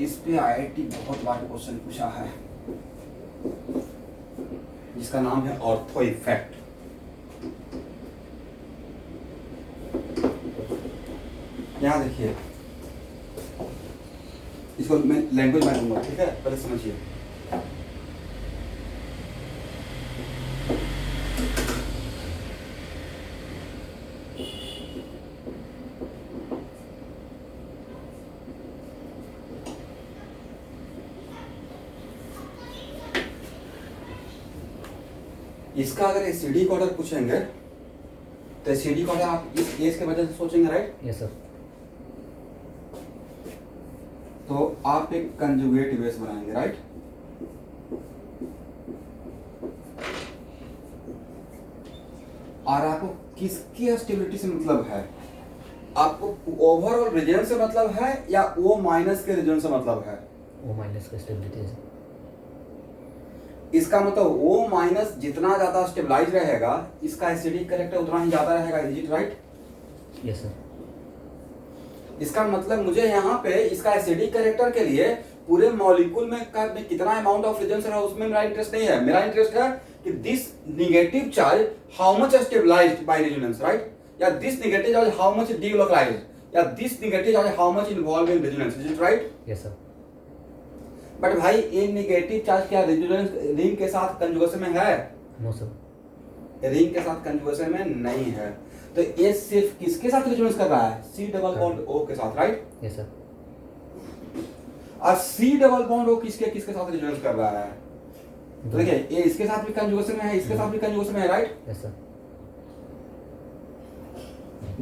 इस पे आईआईटी बहुत बार क्वेश्चन पूछा है जिसका नाम है ऑर्थो इफेक्ट। यहाँ देखिए, इसको मैं लैंग्वेज में दूंगा ठीक है, पहले समझिए। इसका अगर एसिडिक ऑर्डर पूछेंगे तो एसिडिक ऑर्डर आप इस केस के वजह से सोचेंगे राइट। Yes sir. तो आप एक कंजुगेट बेस बनाएंगे, राइट। और आपको किसकी स्टेबिलिटी से मतलब है? आपको ओवरऑल रीजन से मतलब है या ओ माइनस के रीजन से मतलब है? ओ माइनस का स्टेबिलिटी है। इसका मतलब ओ माइनस जितना ज्यादा स्टेबलाइज रहेगा, इसका एसिडिक कैरेक्टर उतना ही ज्यादा रहेगा। Is it right? Yes sir. इसका मतलब मुझे यहाँ पे इसका एसिडिक कैरेक्टर के लिए पूरे मॉलिक्यूल में कितना अमाउंट ऑफ रेजोनेंस रहा उसमें मेरा इंटरेस्ट नहीं है। मेरा इंटरेस्ट है कि this negative charge how much stabilised by resonance, right, या this negative charge how much delocalised, या this negative charge how much involve in resonance. Is it right? Yes sir. But भाई ये negative charge क्या resonance ring के साथ conjugation में है? No sir. Ring के साथ कंजुगेशन में नहीं है। तो ये सिर्फ किसके साथ रेजोनेंस कर रहा है? सी डबल बॉन्ड ओ के साथ, राइट। Yes sir. और सी डबल बॉन्ड ओ किसके किसके साथ रेजोनेंस कर रहा है? तो देखिए ये इसके साथ भी कंजुगेशन में है, इसके साथ भी कंजुगेशन में है, right. Yes sir.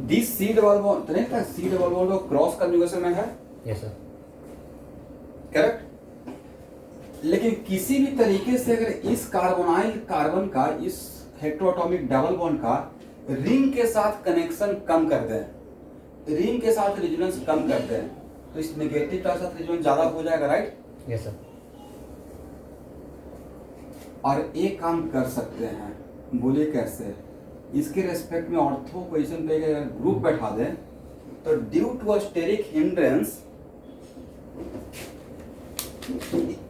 This C double bond तो नहीं था, C double bond O cross conjugation में है, यस सर। करेक्ट। लेकिन किसी भी तरीके से अगर इस कार्बोनाइल कार्बन का इस हेटेरोटॉमिक डबल बॉन्ड का रिंग के साथ कनेक्शन कम कर दें, रिंग के साथ रेजोनेंस कम कर दें, तो इस नेगेटिव के साथ रेजोनेंस ज्यादा हो जाएगा, राइट। Yes sir. और एक काम कर सकते हैं, बोलिए कैसे? इसके रेस्पेक्ट में ऑर्थो पोजीशन पे ग्रुप बैठा दें तो ड्यू टू स्टेरिक हिंड्रेंस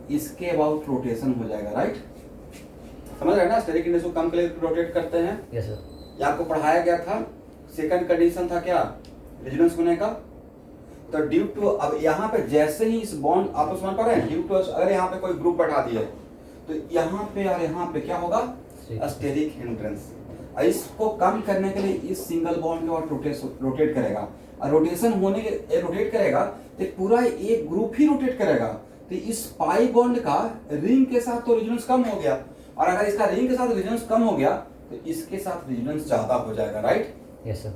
इसके अबाउट रोटेशन हो जाएगा, राइट। समझ रहे हैं ना? स्टेरिक हिंड्रेंस को कम के लिए रोटेट करते हैं। Yes sir. ये आपको पढ़ाया गया था। सेकंड कंडीशन था क्या? रेजोनेंस होने का। तो ड्यू टू, अब यहाँ पे जैसे ही इस बॉन्ड आपस में पढ़ रहे हैं, ड्यू टू अगर यहाँ पे कोई ग्रुप बैठा दिए तो यहाँ पे और यहाँ पे क्या होगा? Steric hindrance. इसको कम करने के लिए इस सिंगल बॉन्ड के और रोटेट करेगा, और रोटेशन होने के रोटेट करेगा तो पूरा एक ग्रुप ही रोटेट करेगा। तो इस पाई बॉन्ड का रिंग के साथ तो रेजोनेंस कम हो गया, और अगर इसका रिंग के साथ रेजोनेंस कम हो गया तो इसके साथ रेजोनेंस ज्यादा हो जाएगा, राइट। Yes sir.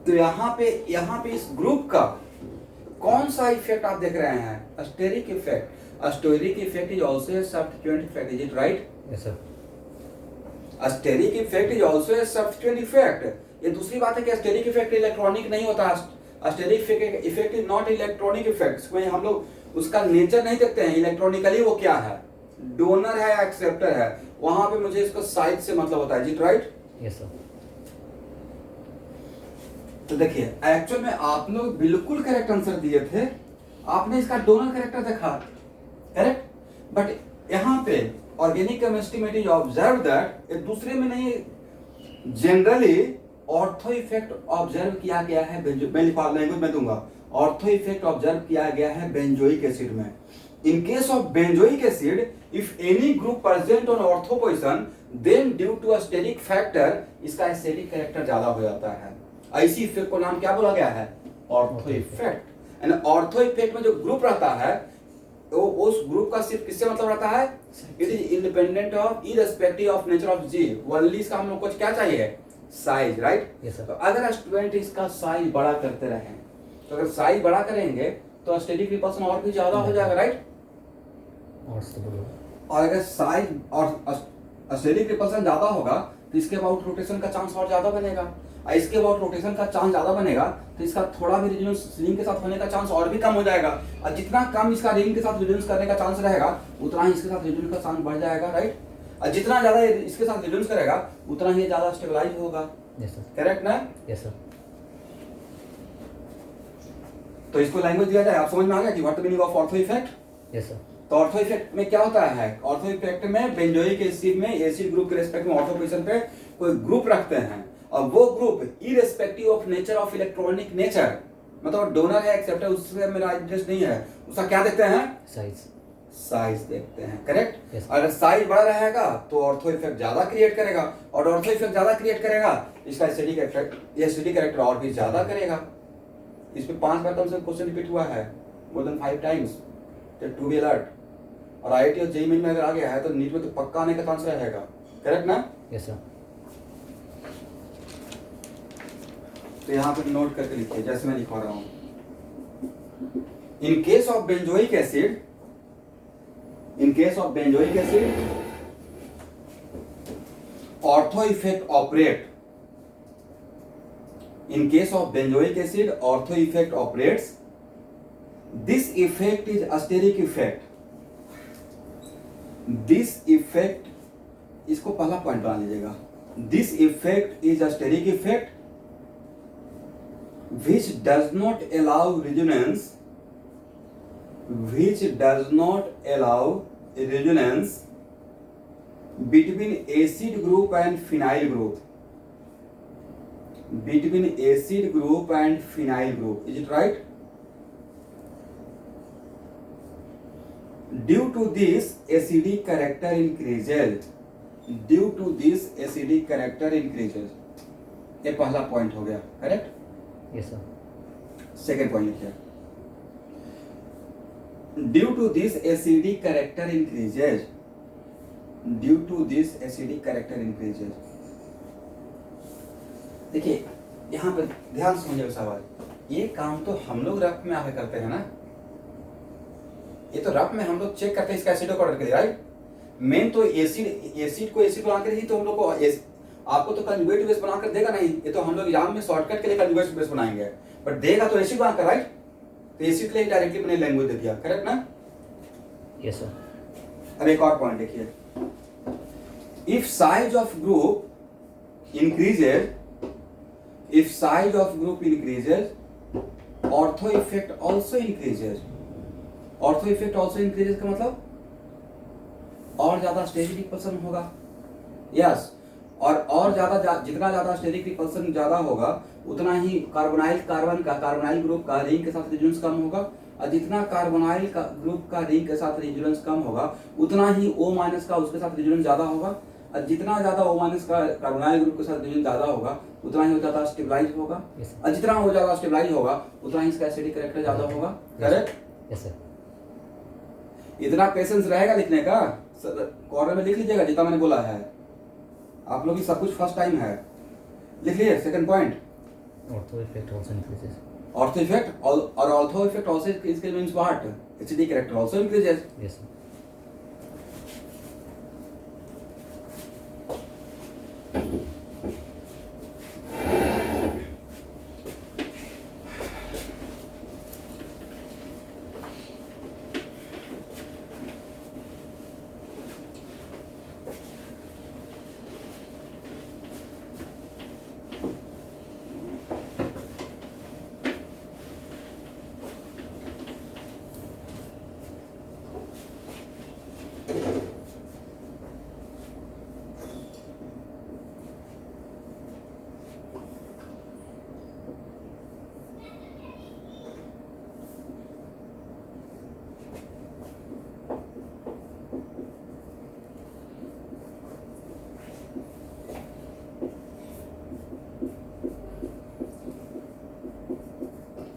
तो यहाँ पे इस ग्रुप का कौन सा इफेक्ट आप देख रहे हैं? Steric effect. Steric effect is also a substituent effect. Is it right? Yes sir. Steric effect is also a substituent effect. ये दूसरी बात है कि स्टेरिक इफेक्ट इलेक्ट्रॉनिक नहीं होता। Steric effect is not electronic effect. हम लोग उसका नेचर नहीं देखते हैं इलेक्ट्रॉनिकली वो क्या है, डोनर है या एक्सेप्टर है। वहां पे मुझे इसको साइज से मतलब होता है। Is it right? Yes sir. तो देखिए एक्चुअल में आप लोग बिल्कुल करेक्ट आंसर दिए थे, आपने इसका डोनर कैरेक्टर देखा, करेक्ट। बट यहाँ पे ऑर्गेनिक केमिस्ट्री में इट इज ऑब्जर्व दैट एक दूसरे में नहीं, जनरली ऑर्थो इफेक्ट ऑब्जर्व किया गया है। मैं लैंग्वेज में दूंगा। ऑर्थो इफेक्ट ऑब्जर्व किया गया है बेंजोइक एसिड में। In case of benzoic acid, if any group present on ortho position, then due to a steric factor, इसका एसिडिक कैरेक्टर ज्यादा हो जाता है। ऐसी इफेक्ट को नाम क्या बोला गया है? Ortho effect. And ortho effect में जो ग्रुप रहता है वो उस ग्रुप का सिर्फ किससे मतलब रहता है? It is independent of irrespective of nature of G. Only इसका हम लोग को क्या चाहिए? Size, right. Yes sir. तो अगर स्टूडेंट इसका साइज बड़ा करते रहे, तो अगर साइज बड़ा करेंगे तो स्टेरिक रिपल्सन और भी ज्यादा हो जाएगा, राइट। और अगर साइज और स्टेरिक रिपल्सन ज्यादा होगा तो इसके अबाउट रोटेशन का चांस और ज्यादा बनेगा, और इसके अबाउट रोटेशन का चांस ज्यादा बनेगा तो इसका थोड़ा भी रेजोनेंस रिंग के साथ होने का चांस और भी कम हो जाएगा। और जितना कम इसका रिंग के साथ रेजोनेंस करने का चांस रहेगा उतना ही इसके साथ रेजोनेंस का चांस बढ़ जाएगा, राइट। और जितना ज्यादा इसके साथ रेजोनेंस करेगा उतना ही ज्यादा स्टेबलाइज होगा। Yes sir. करेक्ट ना? Yes sir. तो इसको लैंग्वेज दिया जाए, आप समझ में आ गया कि what the meaning of ortho effect. Yes sir. तो ऑर्थो इफेक्ट में क्या होता है? ऑर्थो इफेक्ट में बेंजोइक एसिड में एसिड ग्रुप के रेस्पेक्ट में ऑर्थो पोजीशन पे कोई ग्रुप रखते हैं, और वो group irrespective of nature of electronic nature, मतलब डोनर है एक्सेप्टर, उससे मेरा इंटरेस्ट नहीं है, उसका क्या देखते हैं? साइज। साइज देखते हैं, करेक्ट। Yes. अगर साइज बड़ा रहेगा तो ऑर्थो इफेक्ट ज्यादा क्रिएट करेगा, और ऑर्थो इफेक्ट ज्यादा क्रिएट करेगा इसका एसिडिक इफेक्ट एसिडिक कैरेक्टर और भी ज्यादा करेगा। इस पे 5 बार कम से क्वेश्चन रिपीट हुआ है, more than 5 times. To be alert. और आईआईटी और जेईई में अगर आ गया है तो नीट में तो पक्का आने का चांस रहेगा, करेक्ट ना? Yes sir. तो यहाँ पे नोट करके लिखिए जैसे मैं लिखवा रहा हूँ। In case of benzoic acid, ortho effect operate. In case of benzoic acid, ortho effect operates. This effect is steric effect. This effect, इसको पहला पॉइंट बना लीजिएगा. This effect is a steric effect which does not allow resonance, between acid group and phenyl group. Is it right? Due to this acidic character increases. ये पहला point हो गया, correct? Yes, sir. Second point लिखिए. Due to this acidic character increases. देखिए यहाँ पर ध्यान से समझिएगा सवाल. ये काम तो हम लोग रफ में आके करते हैं ना. ये तो रफ में हम लोग चेक करते हैं इसका एसिड ऑर्डर के लिए, राइट? मेन तो एसिड को एसिड बनाकर ही तो हम लोग को आपको तो कंजुगेट बेस बनाकर देगा नहीं. ये तो हम लोग एग्जाम में शॉर्टकट के लिए कंजुगेट बेस बनाएंगे, बट देगा तो एसिड बनाकर, राइट? तो एसिड के लिए डायरेक्टली मैंने लैंग्वेज दे दिया, करेक्ट ना? Yes, sir. अब एक और पॉइंट देखिए. If size of group increases, ortho effect also increases. का मतलब और ज्यादा स्टेरिक रिपल्सन होगा. यस, और ज्यादा जितना ज्यादा स्टेरिक रिपल्सन ज्यादा होगा उतना ही कार्बोनाइल ग्रुप का रिंग के साथ रेजोनेंस कम होगा, और जितना कार्बोनाइल का ग्रुप का रिंग के साथ रेजोनेंस कम होगा उतना ही O- का उसके साथ रेजोनेंस ज्यादा होगा, और जितना ज्यादा O- का कार्बोनाइल ग्रुप के साथ रेजोनेंस ज्यादा होगा उतना ही वो ज्यादा स्टेबलाइज होगा, और जितना वो ज्यादा स्टेबलाइज होगा उतना ही इसका एसिडिक कैरेक्टर ज्यादा होगा, करेक्ट? Yes, sir. इतना पेशेंस रहेगा लिखने का. कॉर्नर में लिख लीजिएगा जितना मैंने बोला है. आप लोग की सब कुछ फर्स्ट टाइम है. लिख लीजिए second point. Ortho effect also increases. Ortho effect और ऑर्थो इफेक्ट आल्सो इसके means what? Acidic character also increases. Yes, sir.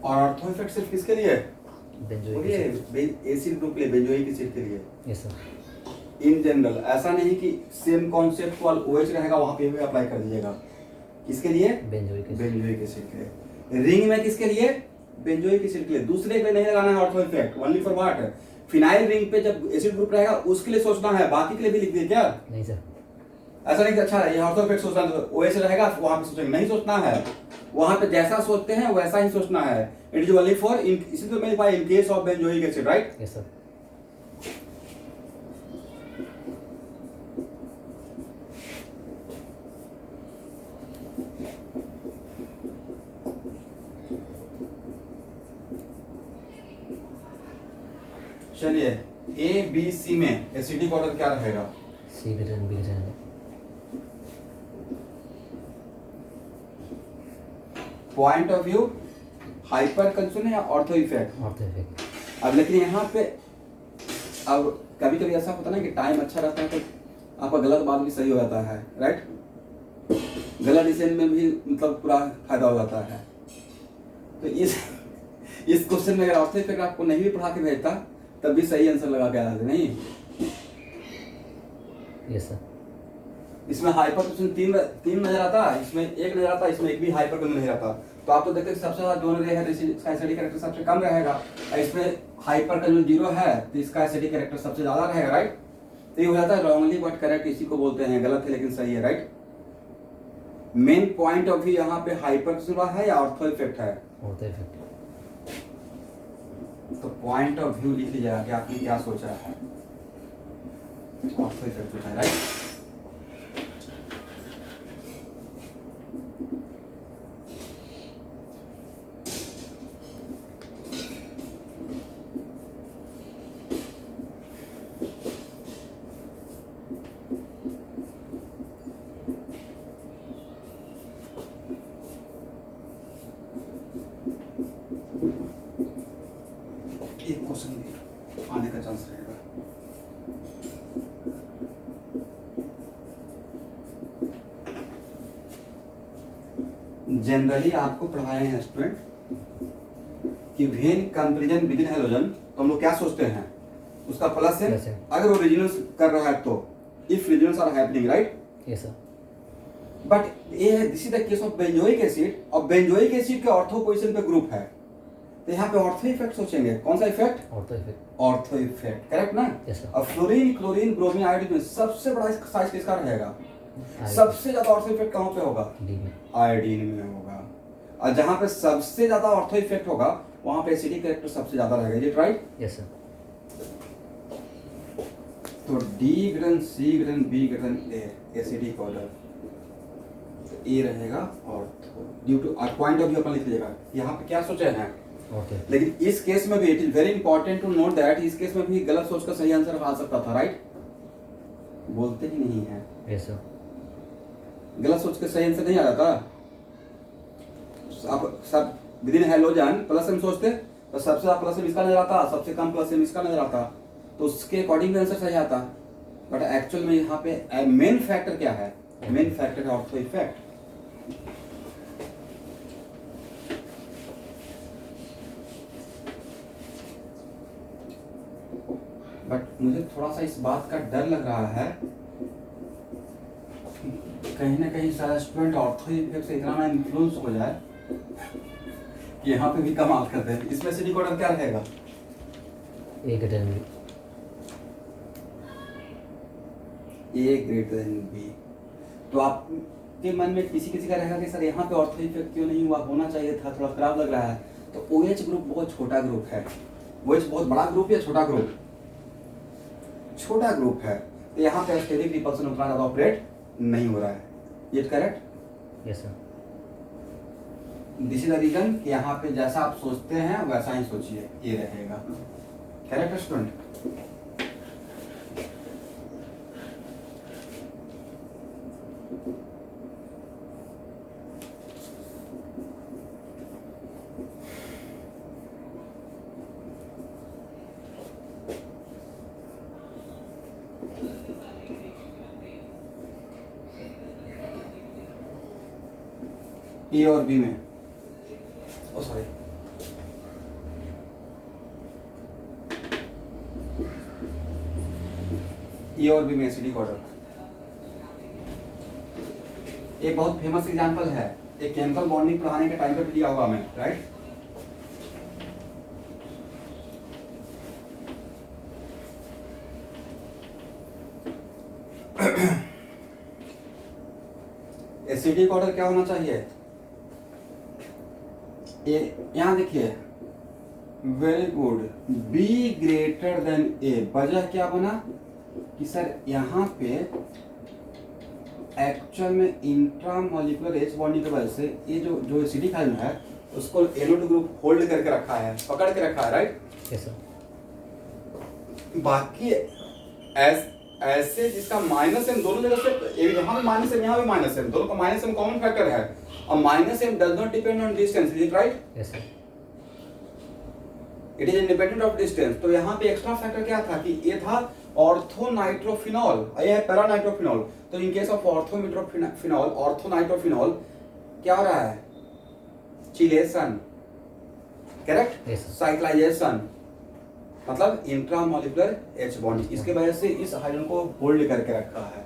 और ऑर्थो इफेक्ट सिर्फ किसके लिए? Benzoic बोलिए acid. एसिड ग्रुप के लिए, बेंजोइक एसिड के लिए. Yes, sir. इन जनरल ऐसा नहीं कि सेम कॉन्सेप्चुअल OH रहेगा वहां पे भी अप्लाई कर दीजिएगा. किसके लिए? Benzoic acid. बेंजोइक एसिड के लिए. रिंग में किसके लिए? बेंजोइक एसिड के लिए. दूसरे पे नहीं लगाना है ortho effect. Only for what? Phenyl ring पे जब एसिड ग्रुप रहेगा उसके लिए सोचना है, बाकी के लिए भी लिख दिए क्या? नहीं सर. ऐसा नहीं कि अच्छा ये ऑर्थो इफेक्ट सोचना है तो OH रहेगा वहां पे सोचेंगे, नहीं सोचना है. वहां पे जैसा सोचते हैं वैसा ही सोचना है. इट इज ओनली फॉर इसी तो मेरे पास in case of benzoic acid, right? Yes, sir. चलिए A B C में एसिडिक ऑर्डर क्या रहेगा? C greater than B greater than. Point of view hyper concern या ऑर्थो इफेक्ट? Ortho effect. अब लेकिन यहाँ पे अब कभी कभी ऐसा होता है ना कि टाइम अच्छा रहता है तो आपका गलत बात भी सही हो जाता है, राइट? गलत डिसीजन में भी मतलब पूरा फायदा हो जाता है. तो इस क्वेश्चन में अगर ऑर्थो इफेक्ट आपको नहीं भी पढ़ा के भेजता तब भी सही आंसर लगा के आते नहीं. Yes, sir. इसमें हाइपर कंसर्न तीन नजर आता है, इसमें एक नजर आता है, इसमें एक भी हाइपर कंसर्न नहीं रहता. तो आप तो देखते हैं सबसे ज्यादा दोनों है, इसका एसिडिक कैरेक्टर सबसे कम रहेगा, और इसमें हाइपर का जो 0 है तो इसका एसिडिक कैरेक्टर सबसे ज्यादा रहेगा, राइट। तो ये हो जाता है रॉन्गली बट करेक्ट, इसी को बोलते हैं, गलत है लेकिन सही है, right. Main point of view यहाँ पे हाइपर है या ऑर्थो इफेक्ट है? Ortho effect. तो पॉइंट ऑफ व्यू लिख लीजिएगा कि आपने क्या सोचा है, ऑर्थो इफेक्ट होता है, राइट। एक क्वेश्चन आने का चांस रहेगा। जनरली आपको पढ़ाए हैं स्टूडेंट कि when comparison with in halogen, तो हम लोग क्या सोचते हैं, उसका प्लस है अगर वो रेजोनेंस कर रहा है तो, if resonance are happening, right. Yes sir. But ये है this is the case of benzoic acid, और बेंजोइक एसिड के ऑर्थो पोजीशन पे ग्रुप है, तो यहाँ पे ऑर्थो इफेक्ट सोचेंगे। कौन सा effect? Ortho effect. Ortho effect, correct ना। Yes sir. और फ्लोरीन, क्लोरीन, ब्रोमीन, आयोडीन में सबसे बड़ा साइज किसका रहेगा? सबसे ज्यादा ऑर्थो इफेक्ट कहाँ पे होगा? डी में। आयोडीन में होगा। और जहाँ पे सबसे ज्यादा ऑर्थो इफेक्ट होगा वहाँ पे एसिडिक कैरेक्टर सबसे ज्यादा रहेगा, is it right? Yes sir. तो D greater C greater B greater A acidic order, तो ए रहेगा ortho due to point of view अपन लिख लीजिएगा। यहाँ पे क्या सोचे हैं? ओके। लेकिन इस केस में भी it is very important to note that इस केस में भी गलत सोच का सही आंसर आ सकता था, राइट। बोलते ही नहीं है। Yes sir. गलत सोच के सही आंसर नहीं आ जाता। आप सब विद इन हैलोजन प्लस हम सोचते तो सबसे ज्यादा प्लस इसका नजर आता, सबसे कम प्लस इसका नजर आता, तो उसके अकॉर्डिंग आंसर सही आता। बट एक्चुअल में यहाँ पे मेन फैक्टर क्या है? मेन फैक्टर है ऑर्थो इफेक्ट। बट मुझे थोड़ा सा इस बात का डर लग रहा है कहीं ना कहीं सारा स्टूडेंट ऑर्थो इफेक्ट से इतना ना इन्फ्लुएंस हो जाए कि यहाँ पे भी कमाल करते हैं। इसमें एसिडिक ऑर्डर क्या रहेगा? ए ग्रेटर बी। ए ग्रेटर देन बी। तो आपके मन में किसी का रहेगा कि सर यहाँ पे ऑर्थो इफेक्ट क्यों नहीं हुआ, होना चाहिए था, थोड़ा खराब लग रहा है। तो OH ग्रुप बहुत छोटा ग्रुप है। OH बहुत बड़ा ग्रुप या छोटा ग्रुप? छोटा ग्रुप है, तो यहाँ पे स्टेरिक रिपल्सन उतना ज्यादा ऑपरेट नहीं हो रहा है, ये correct? Yes sir. This is the reason कि यहाँ पे जैसा आप सोचते हैं वैसा ही सोचिए, ये रहेगा। Correct student? ए और बी में, ओ सॉरी, ए और बी में एसिडिक ऑर्डर। एक बहुत फेमस एग्जांपल है, एक केमिकल बॉन्डिंग पढ़ाने के टाइम पे लिया होगा हमें, राइट। एसिडिक ऑर्डर क्या होना चाहिए? यहां देखिए, very good, B greater than A. वजह क्या बना कि सर यहाँ पे एक्चुअल में इंट्रामॉलिक्यूलर एच बॉन्डिंग की वजह से ये जो एसिडिक आयन है उसको NO2 ग्रुप होल्ड करके रखा है, पकड़ के रखा है, राइट। Yes sir. बाकी ऐसे जिसका माइनस एम दोनों जगह से, यहाँ भी माइनस एम यहाँ भी माइनस एम, दोनों का माइनस एम कॉमन फैक्टर है, और minus M does not depend on distance, is it right? Yes sir. It is independent of distance. तो यहाँ पे एक्स्ट्रा फैक्टर क्या था कि ये था ऑर्थोनाइट्रोफिनॉल, ये है पैरानाइट्रोफिनॉल। तो इन केस ऑफ ऑर्थोनाइट्रोफिनॉल, ऑर्थोनाइट्रोफिनॉल क्या हो रहा है? Chelation, correct? Yes, sir. Cyclisation, मतलब इंट्रामॉलिक्यूलर एच बॉन्ड, इसके वजह से इस हाइड्रोजन को होल्ड करके रखा है।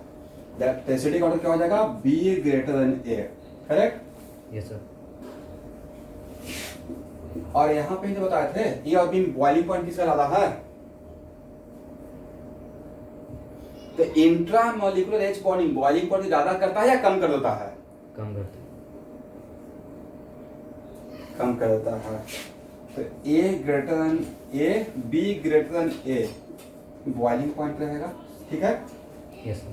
दैट एसिडिक ऑर्डर क्या हो जाएगा? बी ग्रेटर देन ए, करेक्ट? Yes sir. और यहाँ पे जो बताए थे ए और बी बॉइलिंग पॉइंट किसका ज्यादा है? तो intra molecular H bonding boiling point ज्यादा करता है या कम कर देता है? कम करते कम कर देता है। तो A greater than A, B greater than A boiling point रहेगा, ठीक है। Yes sir.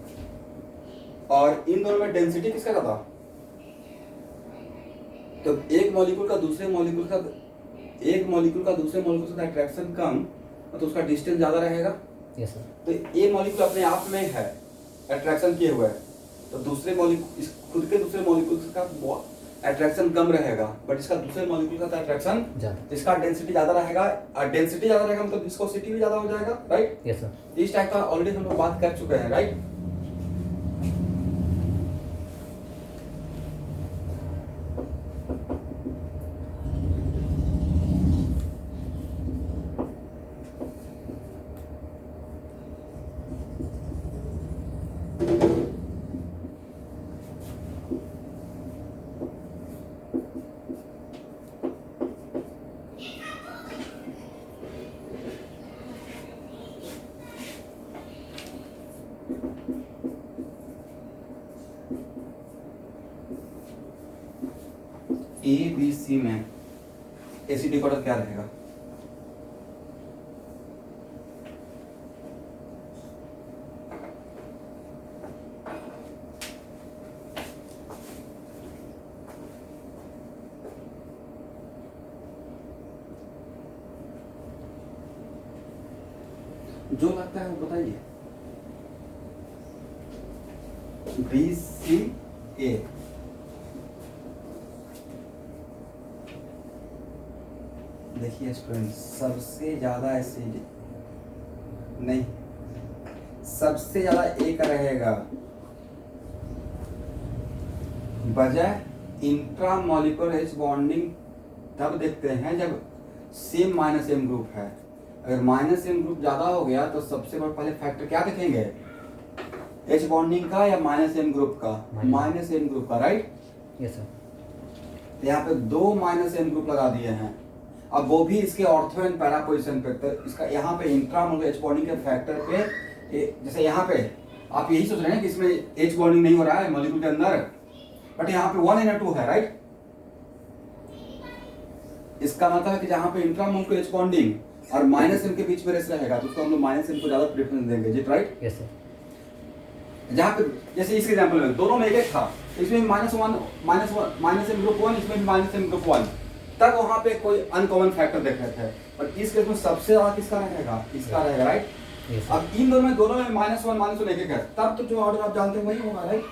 और इन दोनों में डेंसिटी किसका ज्यादा? तो एक मॉलिक्यूल का दूसरे मॉलिक्यूल का साथ अट्रैक्शन कम, तो उसका डिस्टेंस ज्यादा रहेगा। Yes sir. तो ये मॉलिक्यूल अपने आप में है अट्रैक्शन किए हुए, तो दूसरे मॉलिक्यूल खुद के दूसरे मॉलिक्यूल का अट्रैक्शन कम रहेगा, बट इसका दूसरे मॉलिक्यूल का अट्रैक्शन ज्यादा, इसका डेंसिटी ज्यादा रहेगा। और डेंसिटी ज्यादा रहेगा मतलब विस्कोसिटी भी ज्यादा हो जाएगा, राइट। Yes sir. इस टाइप का ऑलरेडी हम लोग बात कर चुके हैं, राइट। ए बी सी में एसिडिक ऑर्डर क्या रहेगा? जो लगता है वो बताइए। बी सी ए, देखिए स्टूडेंट, सबसे ज्यादा एसिड नहीं, सबसे ज्यादा ए का रहेगा। वजह इंट्रा मॉलिक्यूलर एच बॉन्डिंग तब देखते हैं जब सेम माइनस एम ग्रुप है। अगर माइनस एम ग्रुप ज्यादा हो गया तो सबसे बड़ा पहले फैक्टर क्या देखेंगे? एच बॉन्डिंग का या माइनस एम ग्रुप का? माइनस एम ग्रुप का, राइट। Yes sir. तो यहाँ पे 2 माइनस एम ग्रुप लगा दिए हैं, अब वो भी इसके ऑर्थो एंड पैरा पोजीशन पे। तो इसका यहाँ पे इंट्रा मॉलिक्यूलर एच बॉन्डिंग के फैक्टर पे, जैसे यहाँ पे आप यही सोच रहे हैं कि इसमें एच बॉन्डिंग नहीं हो रहा है मॉलिक्यूल के अंदर, बट यहाँ पे 1 और 2 है, राइट। इसका मतलब है कि जहाँ पे इंट्रा मॉलिक्यूलर एच बॉन्डिंग और माइनस एम के बीच में रेस रहेगा तो उसको हम लोग माइनस एम को ज्यादा प्रेफरेंस देंगे, जी, राइट। Yes sir. जहाँ पे जैसे इस एग्जांपल में दोनों में एक था, इसमें माइनस एम ग्रुप 1, इसमें भी माइनस एम ग्रुप 1, तब वहाँ पे कोई अनकॉमन फैक्टर देख रहे थे। और इस केस में सबसे ज्यादा किसका रहेगा? इसका रहेगा, राइट। यस अब इन दोनों में -1 एक है, तब तो जो ऑर्डर आप जानते हैं वही होगा, राइट।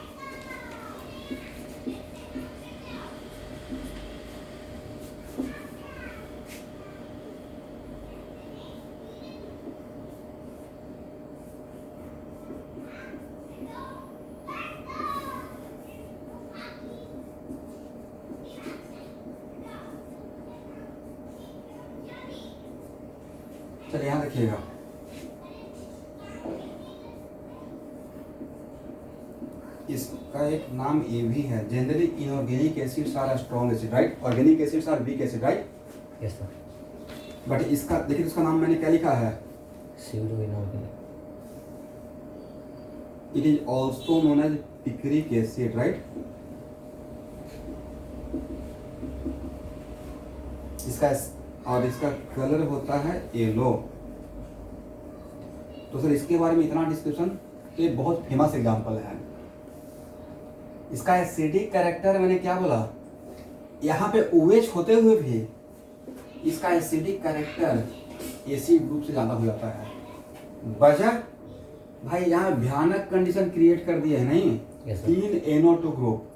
चलिए यहाँ देखिएगा, इसका एक नाम ए भी है। Generally inorganic acids are strong acid, right. Organic acids are weak acid, right. Yes sir. But इसका देखिए, इसका नाम मैंने क्या लिखा है? सीरो inorganic. It is also known as picric acid, right. इसका कलर होता है येलो। तो सर इसके बारे में इतना डिस्क्रिप्शन, तो ये बहुत फेमस एग्जांपल है। इसका एसिडिक कैरेक्टर मैंने क्या बोला, यहाँ पे OH होते हुए भी इसका एसिडिक कैरेक्टर एसिड ग्रुप से ज्यादा हो जाता है। वजह भाई यहाँ भयानक कंडीशन क्रिएट कर दिए है, नहीं। Yes, 3 NO2 ग्रुप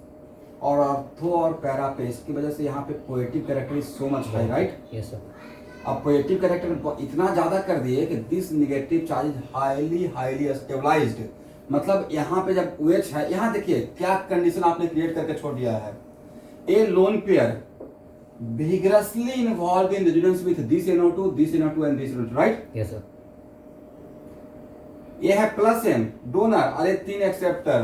और ऑर्थो और पैरा पे, इसकी वजह से यहाँ पे positive character is so much high, right. Yes sir. अब पोएटिव कैरेक्टर इतना ज्यादा कर दिए कि this negative charge highly stabilised. मतलब यहाँ पे जब OH है, यहाँ देखिए क्या कंडीशन आपने क्रिएट करके छोड़ दिया है। A lone pair vigorously involved in resonance with this NO2 and this NO2, right? Yes sir. ये है प्लस M डोनर और ये 3 एक्सेप्टर।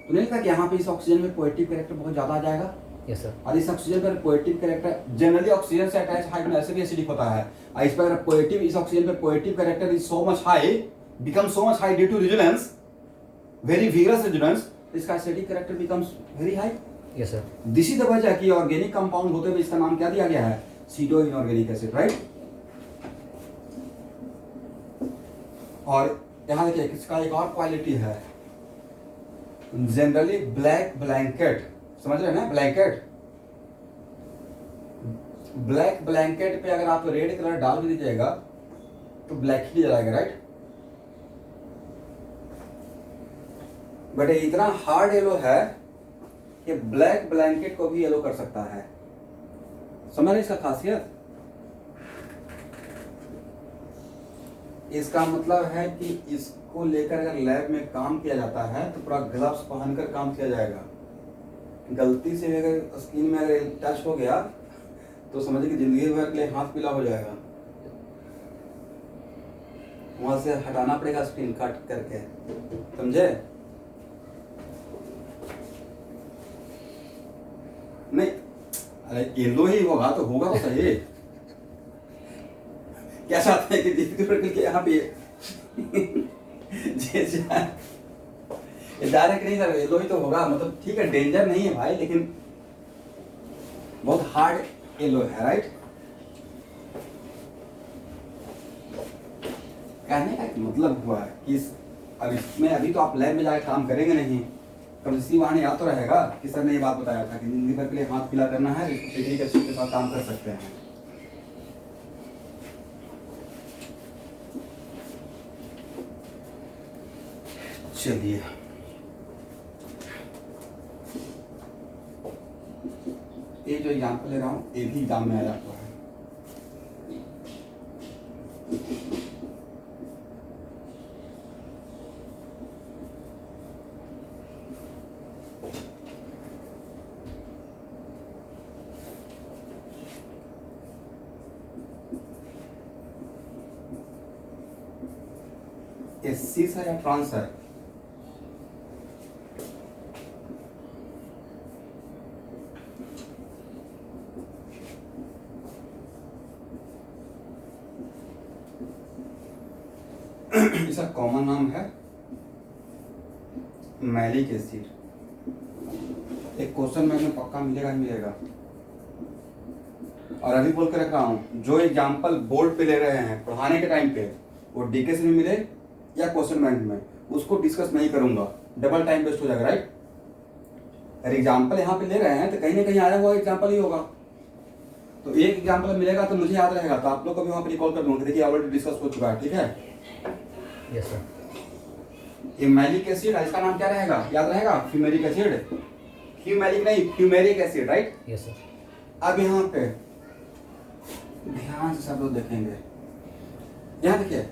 तो नहीं लगता कि यहाँ पे इस ऑक्सीजन में पोएटिव कैरेक्टर बहुत ज्यादा आ जाएगा? Yes sir. और इस ऑक्सीजन पर पॉजिटिव कैरेक्टर जनरली ऑक्सीजन से अटैच हाइड्रोजन ऐसे भी एसिडिक होता है, और इस पर पॉजिटिव, इस ऑक्सीजन पर positive character is so much high, become so much high due to resonance, very vigorous resonance, इसका acidic character becomes very high. Yes sir. This is the वजह कि ऑर्गेनिक कंपाउंड होते हुए इसका नाम क्या दिया गया है, सीडो इनऑर्गेनिक एसिड, राइट। और यहाँ देखिए इसका एक और क्वालिटी है, जनरली ब्लैक ब्लैंकेट, समझ रहे हैं ना, ब्लैंकेट, ब्लैक ब्लैंकेट पे अगर आप रेड कलर डाल भी दीजिएगा तो ब्लैक ही जलाएगा, राइट। बट ये इतना हार्ड येलो है कि ब्लैक ब्लैंकेट को भी येलो कर सकता है, समझ रहे इसका खासियत। इसका मतलब है कि इसको लेकर अगर लैब में काम किया जाता है तो पूरा ग्लव्स पहनकर काम किया जाएगा। गलती से अगर स्किन में अगर टच हो गया तो समझिए कि जिंदगी भर के लिए हाथ पीला हो जाएगा, वहां से हटाना पड़ेगा स्किन कट करके, समझे। नहीं, अरे येलो ही होगा तो होगा तो सही। क्या चाहते हैं कि जिंदगी भर के लिए यहाँ पे डायरेक्ट नहीं सर, येलो ही तो होगा, मतलब ठीक है डेंजर नहीं है भाई, लेकिन बहुत हार्ड येलो है, राइट। कहने का मतलब हुआ है कि अब इसमें अभी तो आप लैब में जाकर काम करेंगे नहीं, कम इसी बहाने याद तो रहेगा कि सर ने ये बात बताया था कि जिंदगी भर के लिए हाथ पीला करना है, डिग्री के साथ काम कर सकते हैं। चलिए ये जो एग्जाम्पल ले रहा हूँ ये भी एग्जाम में आया हुआ है। ये सिस है या ट्रांस है? इसका कॉमन नाम है मैलिक एसिड। एक क्वेश्चन में पक्का मिलेगा ही मिलेगा। और अभी बोल के रख रहा हूं, जो एग्जाम्पल बोर्ड पे ले रहे हैं पढ़ाने के टाइम पे, वो डीके से में मिले या क्वेश्चन बैंक में, उसको डिस्कस नहीं करूंगा, डबल टाइम वेस्ट हो जाएगा, राइट। अगर एग्जाम्पल यहाँ पे ले रहे हैं तो कहीं ना कहीं आया हुआ एग्जाम्पल ही होगा, तो एक एग्जाम्पल मिलेगा तो मुझे याद रहेगा, तो आप लोग को भी वहाँ पे रिकॉल कर दूंगा, देखिए ऑलरेडी डिस्कस हो चुका है, ठीक है। Yes sir. ये मैलिक एसिड है, इसका नाम क्या रहेगा, याद रहेगा, फ्यूमेरिक एसिड, फ्यूमेरिक नहीं fumaric acid, right. Yes sir. अब यहाँ पे ध्यान से सब लोग देखेंगे, यहाँ देखिए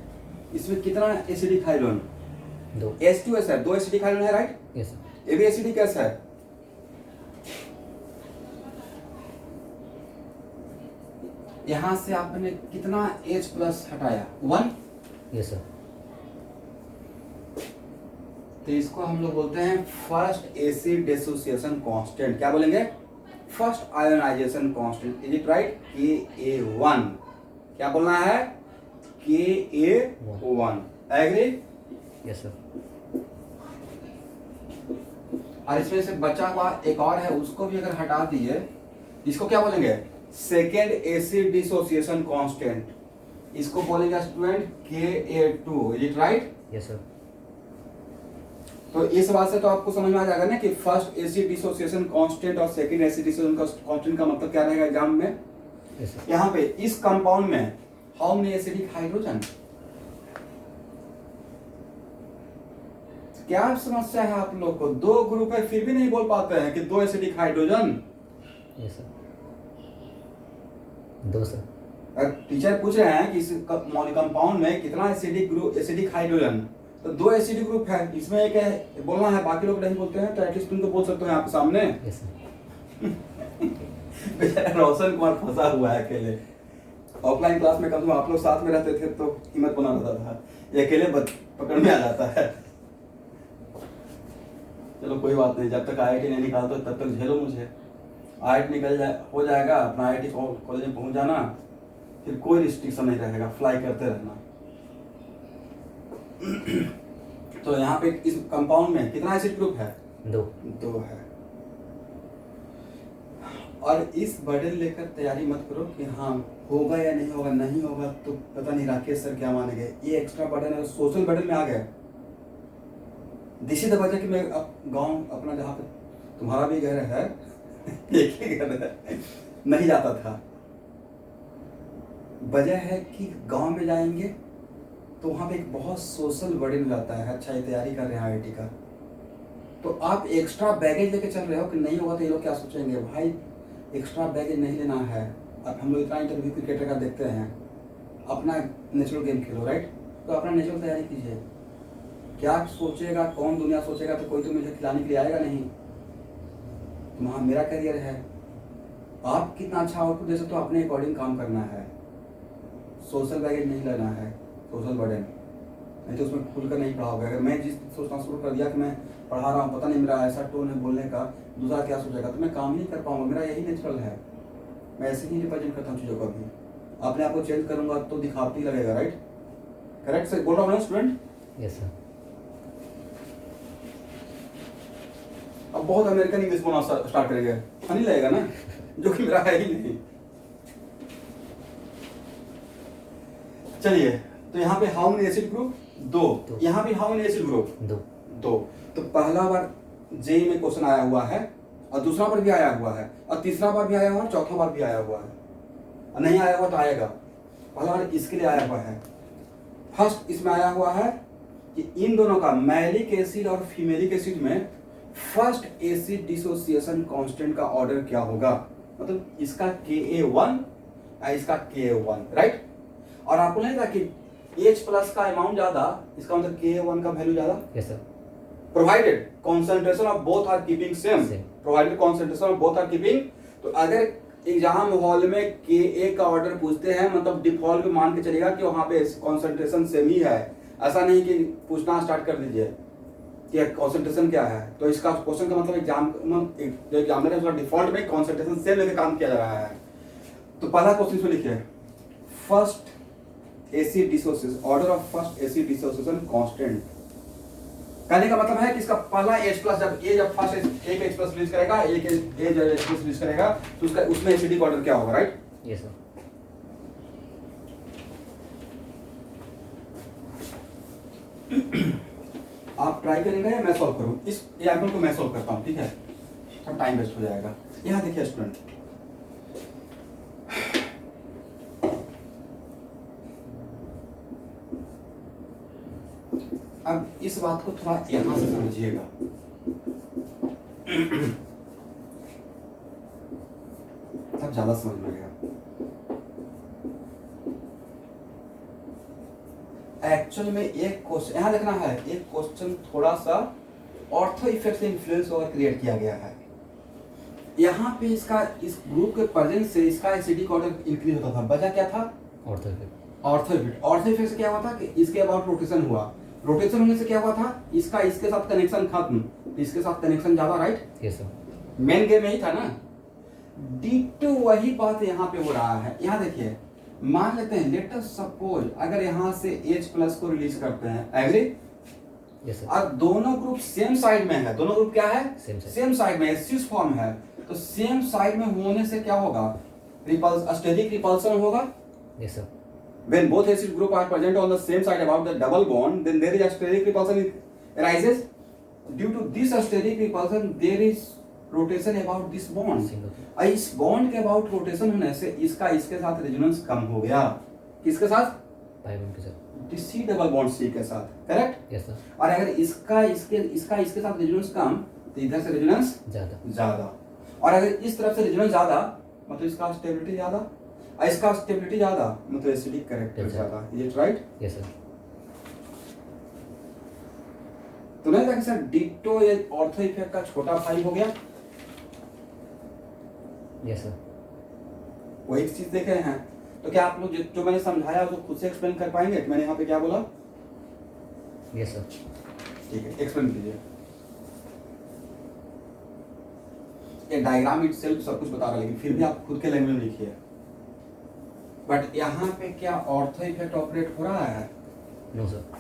इसमें कितना एसिडिक हाइड्रोजन, दो। H2S है, दो एसिडिक हाइड्रोजन है, राइट। Yes sir. ये भी एसिडिक गैस है। यहाँ से आपने कितना H प्लस हटाया, 1। Yes sir. तो इसको हम लोग बोलते हैं फर्स्ट एसिड डिसोसिएशन कांस्टेंट। क्या बोलेंगे, first ionisation constant, is it right, Ka1। क्या बोलना है, Ka1, एग्री। Yes sir. और इसमें से बचा हुआ एक और है, उसको भी अगर हटा दिए, इसको क्या बोलेंगे, सेकेंड एसिड डिसोसिएशन कांस्टेंट, इसको बोलेंगे student Ka2, is it right. Yes sir. तो इस बात से तो आपको समझ में आ जाएगा ना कि फर्स्ट एसिड डिसोसिएशन कांस्टेंट और सेकंड एसिड डिसोसिएशन कांस्टेंट का मतलब क्या रहेगा एग्जाम में। Yes sir. यहाँ पे इस कंपाउंड में हाउ मेनी एसिडिक हाइड्रोजन, क्या समस्या है आप लोग को, दो ग्रुप है फिर भी नहीं बोल पाते हैं कि दो एसिडिक हाइड्रोजन। Yes sir. दो सर। टीचर पूछ रहे हैं कि इस कंपाउंड में कितना एसिडिक ग्रुप, एसिडिक हाइड्रोजन, तो दो एसिडिक ग्रुप है, इसमें एक है बोलना है, बाकी लोग नहीं बोलते हैं, तो एटलीस्ट तुम तो बोल सकते हो यहाँ पे सामने। Yes sir. रोशन कुमार फंसा हुआ है अकेले। ऑफलाइन क्लास में कम आप लोग साथ में रहते थे तो हिम्मत बना रहता था, ये अकेले पकड़ में आ जाता है। चलो कोई बात नहीं, जब तक IIT नहीं निकालते तब तक झेलो मुझे, IIT हो जाएगा, अपना IIT कॉलेज में पहुंच जाना, फिर कोई रिस्ट्रिक्शन नहीं रहेगा, फ्लाई करते रहना। तो यहाँ पे इस कंपाउंड में कितना एसिड ग्रुप है? 2 है। और इस बर्डन लेकर तैयारी मत करो कि हाँ होगा या नहीं होगा, नहीं होगा तो पता नहीं राकेश सर क्या मानेंगे, ये एक्स्ट्रा बर्डन है, सोशल बर्डन में आ गया। दिस इज द वजह कि मैं गांव अपना जहाँ पे तुम्हारा भी घर है एक ही घर है, नहीं जाता था। वजह है कि गांव में जाएंगे तो वहाँ पे एक बहुत सोशल बर्डन रहता है। अच्छा ये तैयारी कर रहे हैं IIT का, तो आप एक्स्ट्रा बैगेज लेके चल रहे हो कि नहीं होगा तो ये लोग क्या सोचेंगे। भाई एक्स्ट्रा बैगेज नहीं लेना है। अब हम लोग इतना इंटरव्यू क्रिकेटर का देखते हैं, अपना नेचुरल गेम खेलो, राइट? तो अपना नेचुरल तैयारी कीजिए। क्या सोचेगा कौन, दुनिया सोचेगा तो कोई तो मुझे खिलाने के लिए आएगा नहीं। तो वहाँ मेरा करियर है, आप कितना अच्छा आउटपुट दे सकते हो अपने अकॉर्डिंग काम करना है। सोशल बैगेज नहीं लेना है, सोशल बर्डन नहीं तो उसमें खुलकर नहीं पढ़ाओगे। अगर मैं जिस सोचना शुरू कर दिया कि मैं पढ़ा रहा हूँ, पता नहीं मेरा ऐसा टोन है बोलने का, दूसरा क्या सोचेगा, तो मैं काम ही नहीं कर पाऊंगा। मेरा यही नेचुरल है, मैं ऐसे ही रिप्रेजेंट करता हूँ चीज़ों को। अभी अपने आप को चेंज करूंगा तो दिखावटी लगेगा, राइट? करेक्ट सर बोल रहा हूँ ना स्टूडेंट? Yes sir. अब बहुत अमेरिकन इंग्लिश बोलना स्टार्ट करेंगे, फनी लगेगा ना, जो कि मेरा है ही नहीं। चलिए, तो यहाँ पे हाउ मेनी एसिड ग्रुप? 2। यहाँ पे हाउ मेनी एसिड ग्रुप? 2। तो पहला बार जेई में क्वेश्चन आया हुआ है, और दूसरा बार भी आया हुआ है, और तीसरा बार भी आया हुआ है, चौथा बार भी आया हुआ है। और नहीं आया हुआ तो आएगा। पहला बार इसके लिए आया हुआ है। फर्स्ट इसमें आया हुआ है कि इन दोनों का, मैलिक एसिड और फीमेलिक एसिड में, फर्स्ट एसिड डिसोसिएशन कांस्टेंट का ऑर्डर क्या होगा। मतलब इसका Ka1 और इसका Ka1, राइट? और आपको नहीं था कि H प्लस का अमाउंट ज्यादा, इसका मतलब Ka1 का वैल्यू ज्यादा। Yes sir. Provided concentration of both are keeping same, provided concentration of both are keeping. तो अगर एग्जाम हॉल में Ka का ऑर्डर पूछते हैं, मतलब डिफॉल्ट में मान के चलेगा कि वहां पे कॉन्सेंट्रेशन सेम ही है। ऐसा नहीं कि पूछना स्टार्ट कर दीजिए कि कॉन्सेंट्रेशन क्या है। तो इसका क्वेश्चन का मतलब एग्जामिनर है उसका डिफॉल्ट में कॉन्सेंट्रेशन सेम लेके काम किया जा रहा है। तो पहला क्वेश्चन इसमें लिखिए, first acid dissociation, order of first acid dissociation constant. कहने का मतलब है कि इसका पहला H प्लस, जब फर्स्ट एक H प्लस रिलीज करेगा, एक H प्लस रिलीज करेगा, तो उसका उसमें एसिडिक ऑर्डर क्या होगा, राइट? Yes sir. आप ट्राई करेंगे या मैं सॉल्व करूं? इस एग्जाम्पल को मैं सॉल्व करता हूं, ठीक है? अब टाइम वेस्ट हो जाएगा। यहां देखिए स्टूडेंट, अब इस बात को थोड़ा यहां से समझिएगा। तब ज्यादा समझ में आएगा। एक्चुअल में एक क्वेश्चन यहां देखना है, एक क्वेश्चन थोड़ा सा ऑर्थो इफेक्ट से इन्फ्लुएंस होकर क्रिएट किया गया है। यहाँ पे इसका, इस ग्रुप के प्रेजेंस से इसका एसिडिक ऑर्डर इंक्रीज होता था। वजह क्या था? Ortho effect. ऑर्थो इफेक्ट से क्या हुआ था कि इसके अबाउट रोटेशन हुआ। रोटेशन होने से क्या हुआ था, इसका इसके साथ कनेक्शन खत्म, इसके साथ कनेक्शन ज्यादा, right? Yes sir. Main game यही था ना। डिट्टो वही बात यहाँ पे हो रहा है। यहाँ देखिए, मान लेते हैं, लेट अस सपोज अगर यहाँ से H प्लस को रिलीज करते हैं, एग्री? Yes sir. और दोनों ग्रुप सेम साइड में है, दोनों ग्रुप क्या है? सेम साइड में है, सिस फॉर्म है। तो सेम साइड में होने से क्या होगा? स्टेरिक रिपल्सन होगा। Yes sir. When both acid group are present on the same side about the double bond, then there is a steric repulsion arises. Due to this steric repulsion, there is rotation about this bond. इस bond के about rotation होने से इसका इसके साथ resonance कम हो गया। किसके साथ? पाइबन के साथ। सी डबल बॉन्ड सी के साथ, करेक्ट? Yes sir. और अगर इसका इसके साथ रेजोनेंस कम, तो इधर से रेजोनेंस ज्यादा। और अगर इस तरफ से रेजोनेंस ज्यादा, मतलब इसका स्टेबिलिटी ज्यादा, और इसका स्टेबिलिटी ज्यादा, मतलब एसिडिक कैरेक्टर ज्यादा। Is it right? Yes sir. तो नहीं था कि सर डिट्टो ये ऑर्थो इफेक्ट का छोटा भाई हो गया। Yes sir. वो एक चीज देख रहे हैं, तो क्या आप लोग जो मैंने समझाया उसको खुद से एक्सप्लेन कर पाएंगे कि मैंने यहाँ पे क्या बोला? Yes sir. ठीक है, एक्सप्लेन कीजिए। ये डायग्राम इट सेल्फ सब कुछ बता रहा है, लेकिन फिर भी आप खुद के लैंग्वेज में लिखिए। बट यहाँ पे क्या ऑर्थो इफेक्ट ऑपरेट हो रहा है? No sir.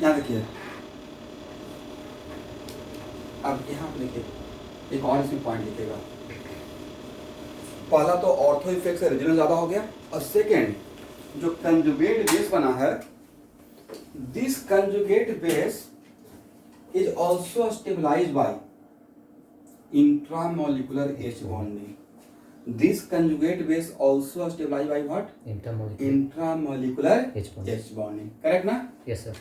यहाँ देखिए, अब यहाँ पे देखिए एक और इसमें पॉइंट लिखेगा। पहला तो ऑर्थो इफेक्ट से रेजोनेंस ज्यादा हो गया, और सेकेंड जो कंजुगेट बेस बना है, this conjugate base is also stabilised by intramolecular H bonding. This conjugate base also stabilized by what? Intramolecular H bonding. H bonding. Correct ना? Yes sir.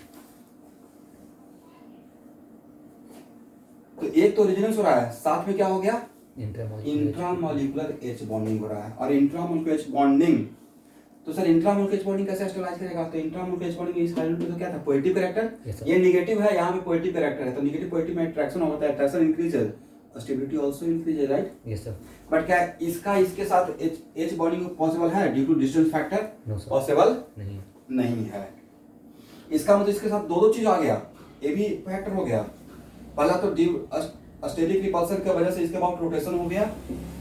तो एक तो रेजोनेंस हो रहा है, साथ में क्या हो गया? इंट्रामोलिकुलर इंट्रामोलिकुलर H bonding हो रहा है। और इंट्रामोलिकुलर H bonding, तो सर इंट्रामोलिकुलर H bonding कैसे स्टेबलाइज करेगा? तो इंट्रामोलिकुलर H bonding इस हाइड्रोजन पे तो क्या था? Positive character. Yes, sir. ये नेगेटिव है, यहाँ पे पॉजिटिव कैरेक्टर है, तो नेगेटिव पॉजिटिव में अट्रैक्शन होता है, attraction increases, stability also increases, right? Yes sir. But क्या इसका इसके साथ H बॉन्डिंग पॉसिबल है due to distance factor? No sir. Possible नहीं। नहीं है। इसका मतलब इसके साथ दो चीज आ गया, ये भी फैक्टर हो गया। पहला तो ड्यू स्टेरिक रिपल्सन की वजह से इसके बाद रोटेशन हो गया,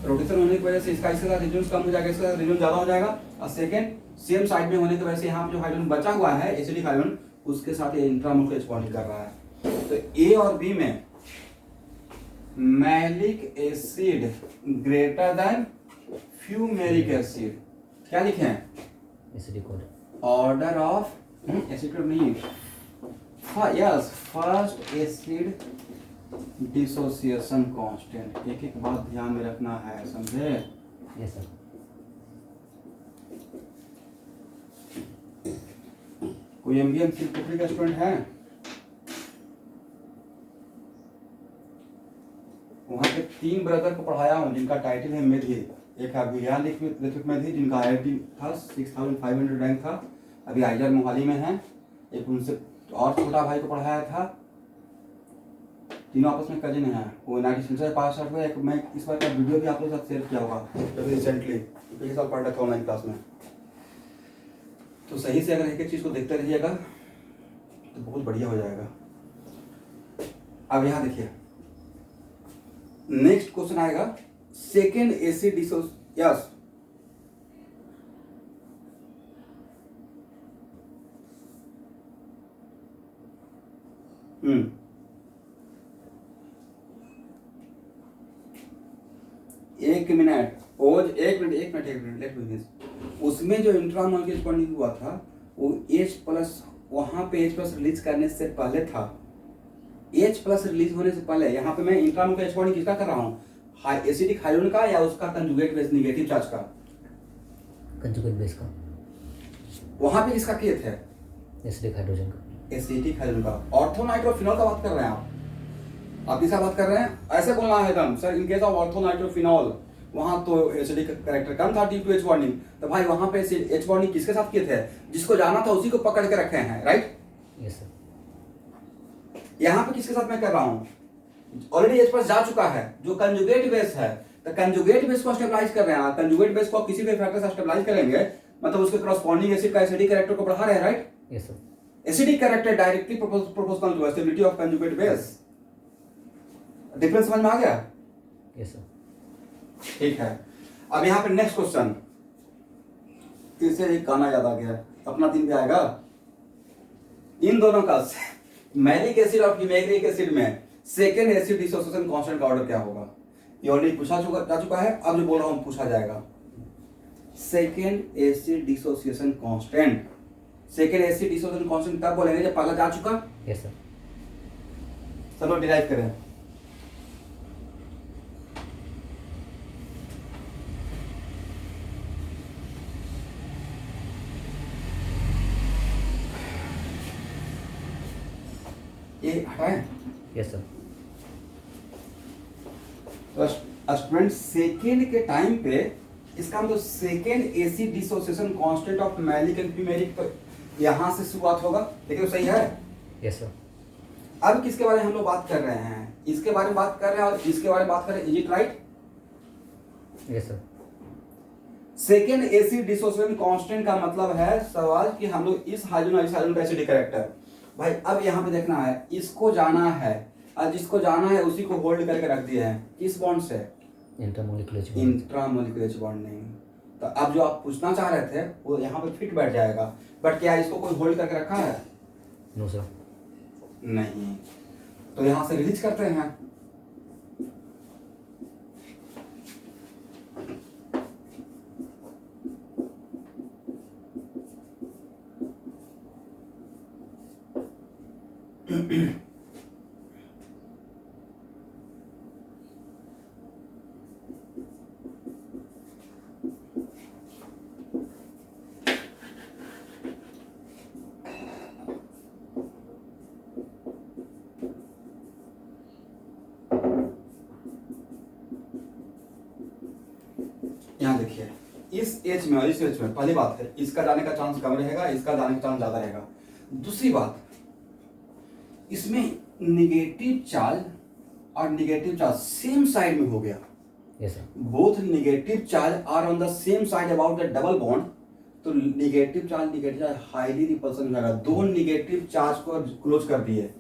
रोटेशन होने की वजह से इसका इसके साथ रेजोनेंस कम हो जाएगा, इसका रेजोनेंस ज्यादा हो जाएगा। और सेकंड, सेम साइड में होने की वजह से यहाँ पे जो हाइड्रोजन बचा हुआ है एसिडिक हाइड्रोजन, उसके साथ ये इंट्रामोलिकुलर H बॉन्डिंग कर रहा है। तो ए और बी में maleic acid greater than fumaric acid, क्या लिखे हैं? एसिडिक ऑर्डर ऑफ एसिड नहीं, yes, first acid dissociation constant. एक एक बात ध्यान में रखना है, समझे? Yes sir. कोई एमबीएम सिर्फ का स्टूडेंट है? वहाँ पे 3 ब्रदर को पढ़ाया हूँ जिनका टाइटल है मेधी। एक है विज्ञान लिखित मेधी जिनका IIT था, 6500 रैंक था, अभी आईजर मोहाली में है। एक उनसे और छोटा भाई को पढ़ाया था, तीनों आपस में कजिन हैं, वो 96 पास आउट हुए। एक मैं इस बार का वीडियो भी आप लोगों के साथ शेयर किया होगा अभी रिसेंटली, पिछले साल पढ़ रहा था ऑनलाइन क्लास में। तो सही से अगर एक एक चीज़ को देखते रहिएगा तो बहुत बढ़िया हो जाएगा। अब यहाँ देखिए, नेक्स्ट क्वेश्चन आएगा, सेकेंड एसिड डिसोस, यस, एक मिनट ओज, एक मिनट लेट मी दिस। उसमें जो इंट्रामोलिकुलर बॉन्डिंग हुआ था वो H+ वहां पे H+ रिलीज करने से पहले था। H+ रिलीज होने से पहले यहाँ पे मैं इंट्रामोलिकुलर H बॉन्डिंग किसका कर रहा हूँ? एसिडिक हाइड्रोजन का या उसका कंजुगेट बेस नेगेटिव चार्ज का? कंजुगेट बेस का। वहां पे किसका किए थे? एसिडिक हाइड्रोजन का। एसिडिक हाइड्रोजन का। ऑर्थोनाइट्रोफिनॉल का बात कर रहे हैं आप किसका बात कर रहे हैं? ऐसे बोलना है एकदम sir, in case of orthonitrophenol वहां तो एसिडिक कैरेक्टर कम था ड्यू टू H बॉन्डिंग, तो भाई वहां पे H बॉन्डिंग किसके साथ किए थे? जिसको जाना था उसी को पकड़ के रखे हैं, राइट? Yes sir. यहाँ पे किसके साथ मैं कर रहा हूँ? ऑलरेडी H+ जा चुका है, जो कंजुगेट बेस है, तो कंजुगेट बेस को स्टेबलाइज कर रहे हैं। कंजुगेट बेस को किसी भी फैक्टर से स्टेबलाइज करेंगे, मतलब उसके करस्पॉन्डिंग एसिड का एसिडिक कैरेक्टर को बढ़ा रहे हैं, right? Yes sir. Acidic character directly proportional to stability of conjugate base. Difference समझ में आ गया? Yes sir. ठीक है। अब यहाँ पे नेक्स्ट क्वेश्चन, फिर से एक गाना याद आ गया, अपना दिन भी आएगा। इन दोनों का मैलिक एसिड और फ्यूमेरिक एसिड में सेकेंड एसिड डिसोसिएशन कांस्टेंट का ऑर्डर क्या होगा? ये ऑलरेडी पूछा जा चुका है, अब जो बोल रहा हूं पूछा जाएगा। Second acid dissociation constant, second acid dissociation constant तब बोलेंगे जब पहला जा चुका। Yes sir. चलो डिराइव करें। ये हटाएं। Yes sir. तो स्टूडेंट सेकेंड के टाइम पे इसका मतलब second AC dissociation constant of maleic and fumaric, तो यहां से शुरुआत होगा। लेकिन तो सही है। Yes sir. अब किसके बारे में हम लोग बात कर रहे हैं? इसके बारे में बात कर रहे हैं और इसके बारे में बात कर रहे हैं। Is it right? Yes sir. Second acid dissociation constant का मतलब है सवाल कि हम लोग इस हाइड्रोजन और इस हाइड्रोजन का एसिडिक कैरेक्टर, भाई अब यहाँ पे देखना है, इसको जाना है और जिसको जाना है उसी को होल्ड करके रख दिया है। किस बॉन्ड से? Intramolecular intramolecular bonding. तो अब जो आप पूछना चाह रहे थे वो यहाँ पे फिट बैठ जाएगा, बट क्या इसको कोई होल्ड करके रखा है? No sir. नहीं। तो यहाँ से रिलीज करते हैं। यहाँ देखिए, इस एच में और इस एच में पहली बात है इसका जाने का चांस कम रहेगा, इसका जाने का चांस ज्यादा रहेगा। दूसरी बात, इसमें निगेटिव चार्ज और निगेटिव चार्ज सेम साइड में हो गया। Yes sir. Both negative charge are on the same side about the double bond, तो निगेटिव चार्ज हाईली रिपल्सन हो जाएगा। दो निगेटिव चार्ज को क्लोज कर दिए।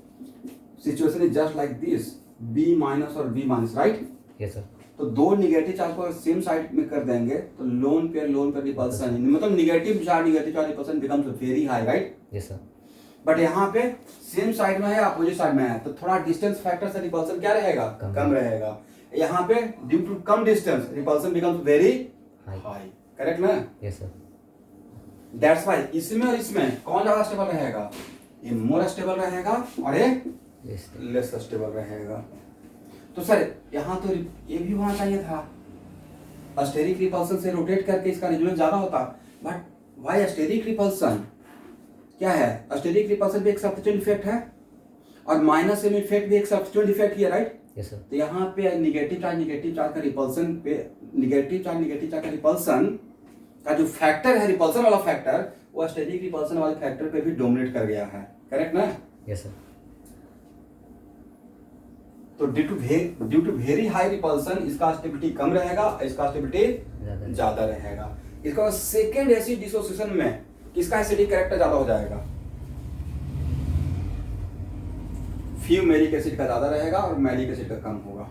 Situation is just like this, B minus और B minus, right? Yes sir. तो दो निगेटिव चार्ज को सेम साइड में कर देंगे तो लोन पेयर रिपल्सन, मतलब negative charge repulsion becomes very high, right? Yes sir. But यहाँ पे सेम साइड में है, अपोजिट साइड में है, तो थोड़ा डिस्टेंस फैक्टर से रिपल्सन क्या रहेगा? कम रहेगा। यहाँ पे ड्यू टू कम distance repulsion becomes very high, correct ना? Yes sir. दैट्स व्हाई इसमें और इसमें कौन ज्यादा स्टेबल रहेगा? ये मोर स्टेबल रहेगा और ये लेस स्टेबल रहेगा। तो सर यहाँ तो ये भी होना चाहिए था, स्टेरिक रिपल्सन से रोटेट करके इसका रेजोनेंस ज्यादा होता, बट व्हाई स्टेरिक रिपल्सन? क्या है? स्टेरिक रिपल्सन भी एक सब्स्टिट्यूएंट इफेक्ट है और माइनस एम इफेक्ट भी एक सब्स्टिट्यूएंट इफेक्ट ही है, राइट? Yes sir. तो यहाँ पे निगेटिव चार्ज का रिपल्सन पे निगेटिव चार्ज का रिपल्सन का जो फैक्टर है, रिपल्सन वाला फैक्टर, वो स्टेरिक रिपल्सन वाले फैक्टर पे भी डोमिनेट कर गया है, करेक्ट ना? Yes sir. तो due to very high repulsion इसका स्टेबिलिटी कम रहेगा, इसका स्टेबिलिटी ज्यादा रहेगा। इसका सेकेंड एसिड डिसोसिएशन में किसका एसिडिक कैरेक्टर ज्यादा हो जाएगा? फ्यूमेरिक एसिड का ज्यादा रहेगा और मैलिक एसिड का कम होगा।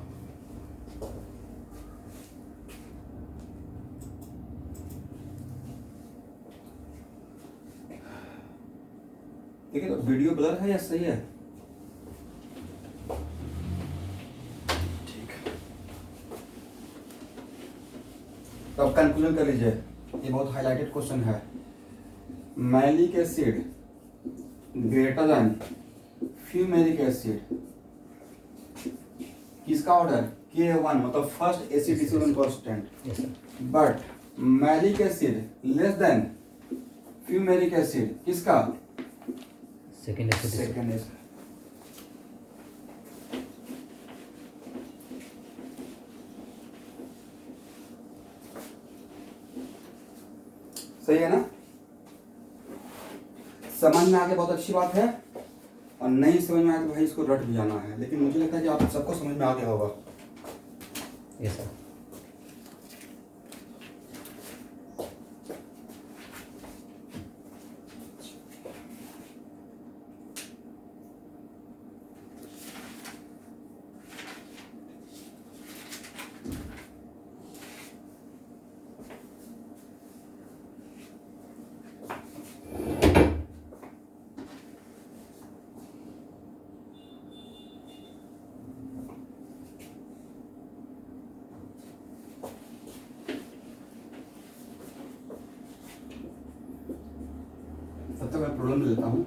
देखिए तो वीडियो ब्लर है या सही है? ठीक। तो अब कंक्लूजन कर लीजिए, ये बहुत हाईलाइटेड क्वेश्चन है। Maleic acid greater than fumaric acid, किसका ऑर्डर? K1, मतलब first acid dissociation constant. Yes sir. But maleic acid less than fumaric acid, किसका? Second acid. Second acid. सही है ना? समझ में आके बहुत अच्छी बात है, और नहीं समझ में आए तो भाई इसको रट भी जाना है, लेकिन मुझे लगता है कि आप सबको समझ में आ गया होगा। Yes sir. तब तक मैं प्रॉब्लम लेता हूँ।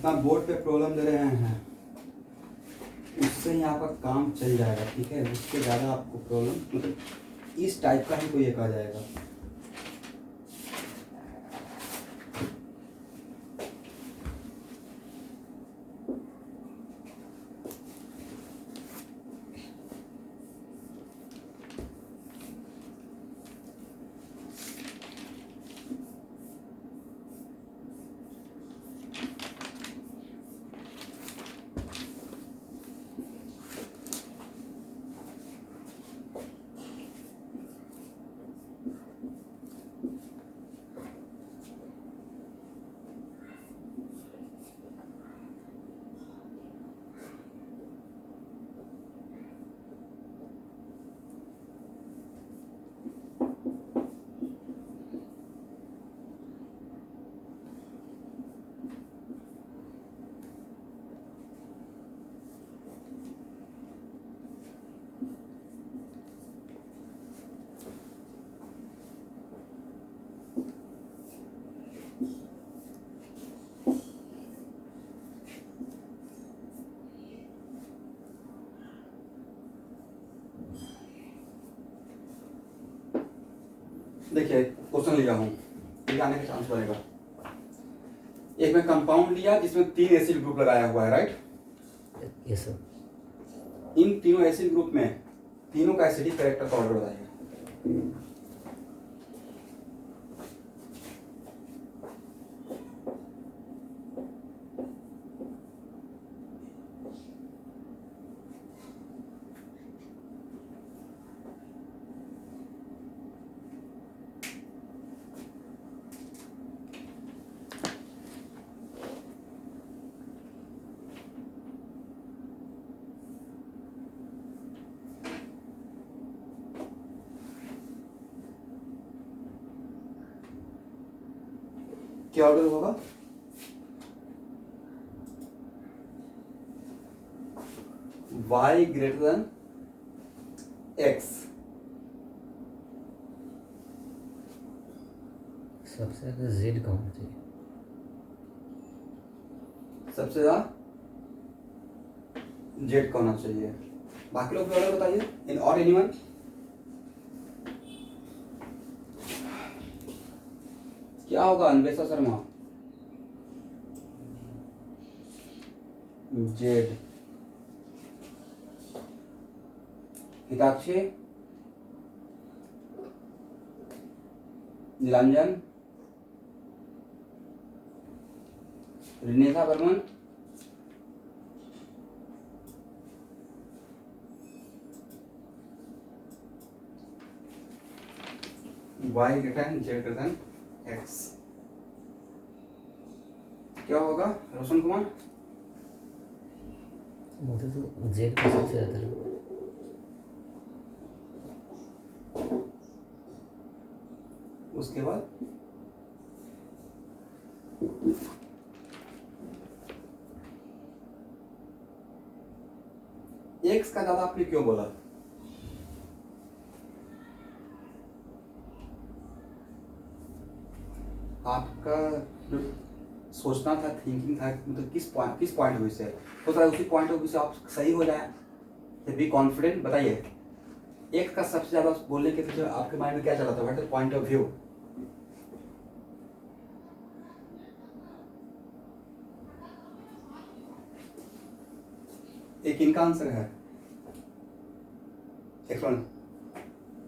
जितना बोर्ड पे प्रॉब्लम दे रहे हैं उससे ही आपका काम चल जाएगा, ठीक है। उससे ज़्यादा आपको प्रॉब्लम मतलब इस टाइप का ही कोई एक आ जाएगा। देखिए क्वेश्चन लिया हूँ, ये आने का चांस बनेगा। एक में कंपाउंड लिया जिसमें 3 एसिड ग्रुप लगाया हुआ है, राइट। Yes sir. इन तीनों एसिड ग्रुप में तीनों का एसिडिक कैरेक्टर का ऑर्डर बताइए। क्या ऑर्डर होगा? y greater than x। सबसे ज़्यादा जेड का होना चाहिए। सबसे ज्यादा जेड का होना चाहिए। बाकी लोग भी ऑर्डर बताइए, इन और एनीवन। क्या होगा Anvesha Sharma? Z. Hitakshi, Nilanjan, Rinesha Barman, y greater than Z greater than x। क्या होगा रोशन कुमार? मुझे तो जेड का सबसे ज़्यादा लगा। उसके बाद x का ज्यादा आपने क्यों बोला? आपका जो सोचना था, थिंकिंग था, मतलब किस पॉइंट ऑफ व्यू से हो सकता है उसी पॉइंट ऑफ व्यू से आप सही हो जाए। तो बी कॉन्फिडेंट। बताइए एक का सबसे ज्यादा बोलने के पीछे आपके माइंड में क्या चला था? What is point of view? एक इनका आंसर है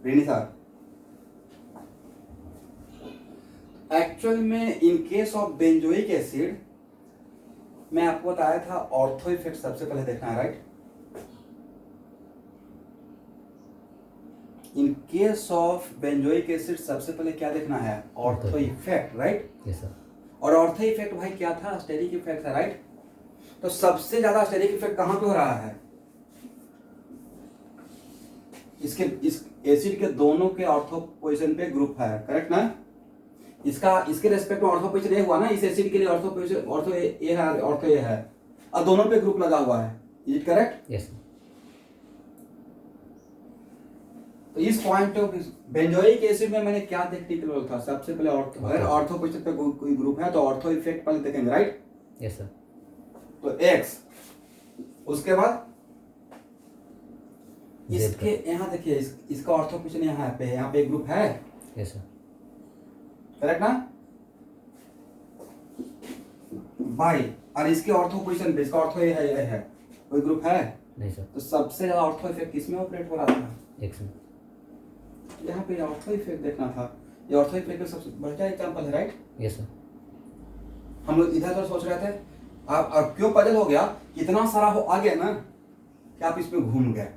रेनी सर। एक्चुअल में इन केस ऑफ बेंजोइक एसिड मैं आपको बताया था ऑर्थो इफेक्ट सबसे पहले देखना है, right. In case of benzoic acid सबसे पहले क्या देखना है? Ortho effect, right. Yes sir. और ऑर्थो इफेक्ट भाई क्या था? स्टेरिक इफेक्ट है, राइट। तो सबसे ज्यादा स्टेरिक इफेक्ट कहां पे हो रहा है? इस एसिड के दोनों के ऑर्थो पोजीशन पे ग्रुप है, करेक्ट ना। इसके रेस्पेक्ट में ऑर्थो पोजीशन ए हुआ ना, इस एसिड के लिए ऑर्थो पोजीशन ऑर्थो ए है, ऑर्थो ए है, और दोनों पे ग्रुप लगा हुआ है। Is it correct? यस। तो इस पॉइंट ऑफ बेंजोइक एसिड में मैंने क्या देखने के लिए था? सबसे पहले ऑर्थो, अगर ऑर्थो पोजीशन पे कोई ग्रुप है तो ऑर्थो इफेक्ट पहले देखेंगे, राइट। Yes sir. तो x, उसके बाद Z इसके यहाँ देखिए इसका ऑर्थो पोजीशन यहाँ पे है, यहाँ पे एक ग्रुप है, यस सर, करेक्ट ना भाई, और इसके ऑर्थो पोजीशन पे इसका ऑर्थो ये है, कोई ग्रुप है नहीं सर, तो सबसे ज्यादा ऑर्थो इफेक्ट किसमें ऑपरेट हो रहा था? एक्स में, यहाँ पे ऑर्थो इफेक्ट देखना था, ये ऑर्थो इफेक्ट का सबसे बढ़िया एग्जांपल है, राइट? यस सर, हम लोग इधर उधर सोच रहे थे, आप क्यों पजल हो गया, इतना सारा हो आ गया ना कि आप इसमें घूम गए।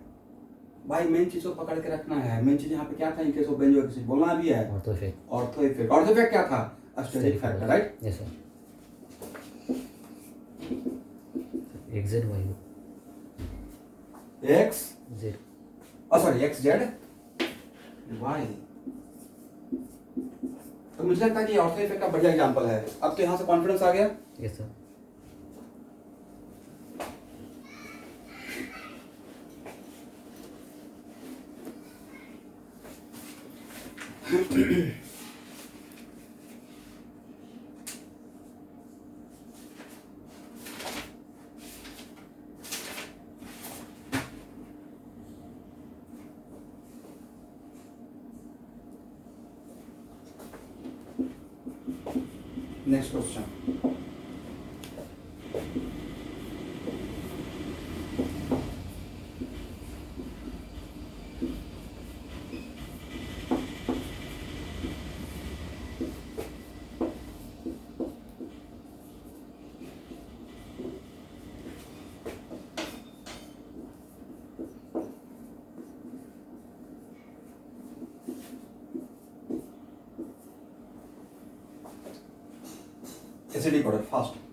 भाई मेन चीज को पकड़ के रखना है, मेन चीज यहाँ पे क्या था, इनके सो बेंजो एक्सिड बोलना भी है, ortho effect, ortho effect. Ortho effect क्या था? Steric factor, right? Yes sir, X Z Y X Z, sorry X Z Y. तो मुझे लगता है कि ऑर्थो इफेक्ट का बढ़िया एग्जांपल है। अब तो यहाँ से कॉन्फिडेंस आ गया। Yes sir, next question, acidic order fast.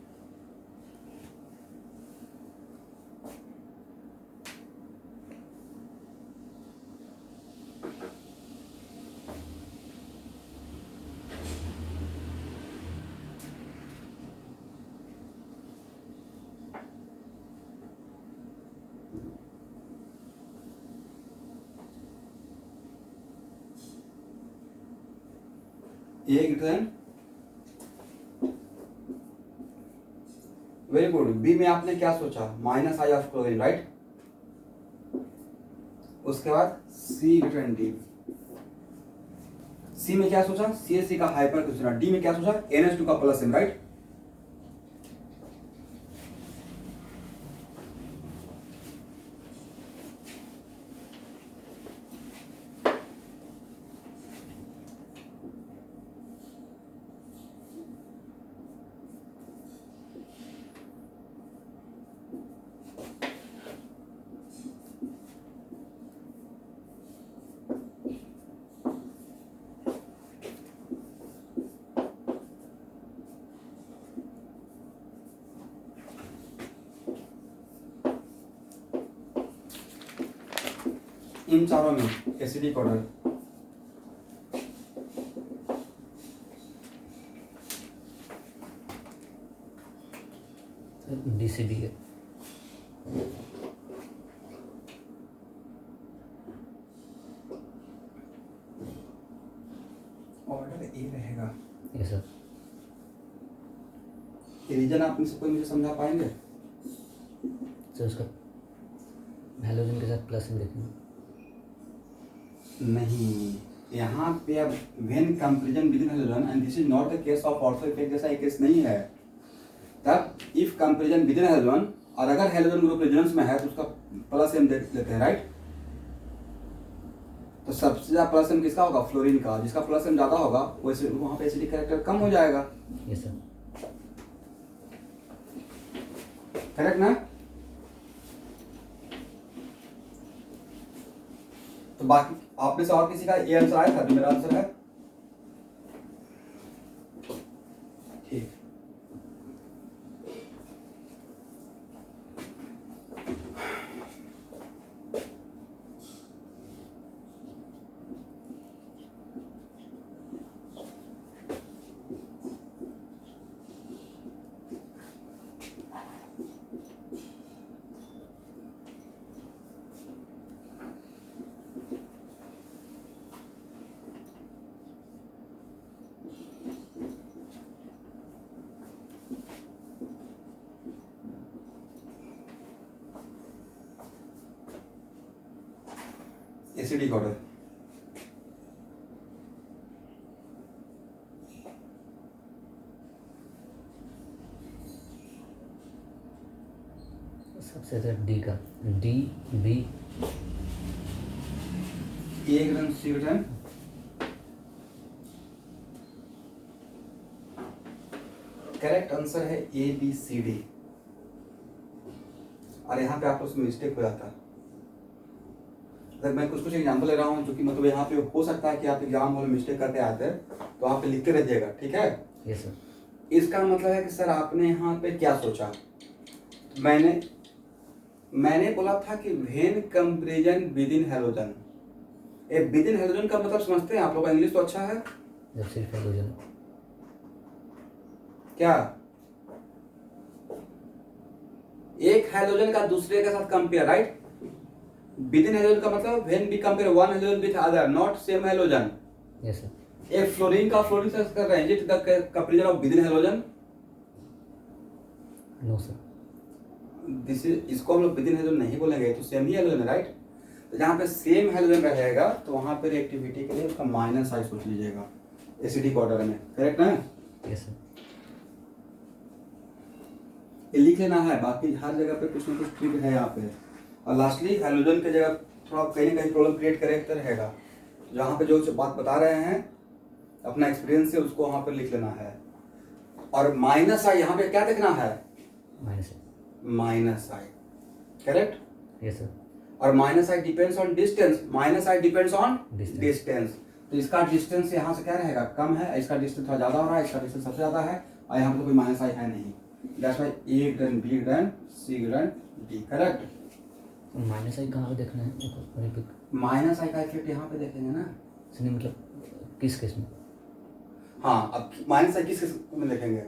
A greater than, very good. B में आपने क्या सोचा? Minus I of chlorine, right? उसके बाद C greater than D. C में क्या सोचा? CH3 का हाइपर क्रिस्टल। डी में क्या सोचा? NH2 का प्लस एम, राइट? इन चारों में एसिडिक ऑर्डर DCB है, ऑर्डर ए रहेगा। यस सर, ये रीजन आप में से कोई मुझे समझा पाएंगे? सर उसका हैलोजन के साथ प्लस में देखेंगे, नहीं, यहाँ पे अब when comparison within halogen and this is not the case of ortho effect जैसा एक केस नहीं है। तब इफ कंपैरिजन विदिन हैलोजन, और अगर हैलोजन ग्रुप रेजोनेंस में है तो उसका प्लस एम देख लेते हैं, राइट? तो सबसे ज्यादा प्लस एम किसका होगा? फ्लोरीन का। जिसका प्लस एम ज्यादा होगा वैसे वहां पे एसिडिक कैरेक्टर कम हो जाएगा, यस सर, करेक्ट ना? तो बाकी आप में से और किसी का ये आंसर आया था जो मेरा आंसर है? ठीक, एसिडिक ऑर्डर। सबसे ज़्यादा डी का, डी बी ए ग्राम सी ग्राम करेक्ट आंसर है ए बी सी डी। और यहाँ पे आपको उसमें मिस्टेक हो जाता है। अगर मैं कुछ एग्जांपल ले रहा हूँ जो कि मतलब यहाँ पे हो सकता है कि आप एग्जाम हॉल में मिस्टेक करते आते हैं, तो वहाँ पे लिखते रहिएगा, ठीक है। Yes sir. इसका मतलब है कि सर आपने यहाँ पे क्या सोचा। मैंने बोला था कि when comparison with in halogen. A with in halogen का मतलब समझते हैं आप लोग, इंग्लिश तो अच्छा है। जब सिर्फ हेलोजन क्या एक हेलोजन का दूसरे के साथ compare, right. Within halogen का मतलब when we compare one halogen with other, not same halogen. Yes sir. एक फ्लोरीन का फ्लोरीन से कर रहे हैं, it the comparison of within halogen. No sir. This is, इसको हम लोग विद इन हेलोजन नहीं बोलेंगे, तो सेम ही हेलोजन है, राइट। तो जहाँ पे सेम हेलोजन रहेगा तो वहाँ पे रिएक्टिविटी के लिए उसका माइनस साइड सोच लीजिएगा एसिडिक ऑर्डर में, करेक्ट ना। Yes sir. ये लिख लेना है, बाकी हर जगह पे कुछ ना कुछ ट्रिक है यहाँ पे। और लास्टली हेलोजन की जगह थोड़ा कहीं ना कहीं प्रॉब्लम क्रिएट करेक्ट रहेगा। जहाँ पे जो बात बता रहे हैं अपना एक्सपीरियंस से, उसको वहाँ पे लिख लेना है। और माइनस आई यहाँ पे क्या देखना है, minus I, correct. Yes sir. और minus I depends on distance, minus I depends on distance. तो इसका डिस्टेंस यहाँ से क्या रहेगा, कम है, इसका डिस्टेंस थोड़ा ज्यादा हो रहा है, इसका डिस्टेंस सबसे ज्यादा है, और यहाँ पे कोई माइनस आई है नहीं। That's why A greater B greater C greater D, correct. Minus I कहाँ पे देखना है? माइनस आई का इफेक्ट यहाँ पे देखेंगे ना। सर मतलब किस केस में? हाँ, अब माइनस आई किस केस में देखेंगे,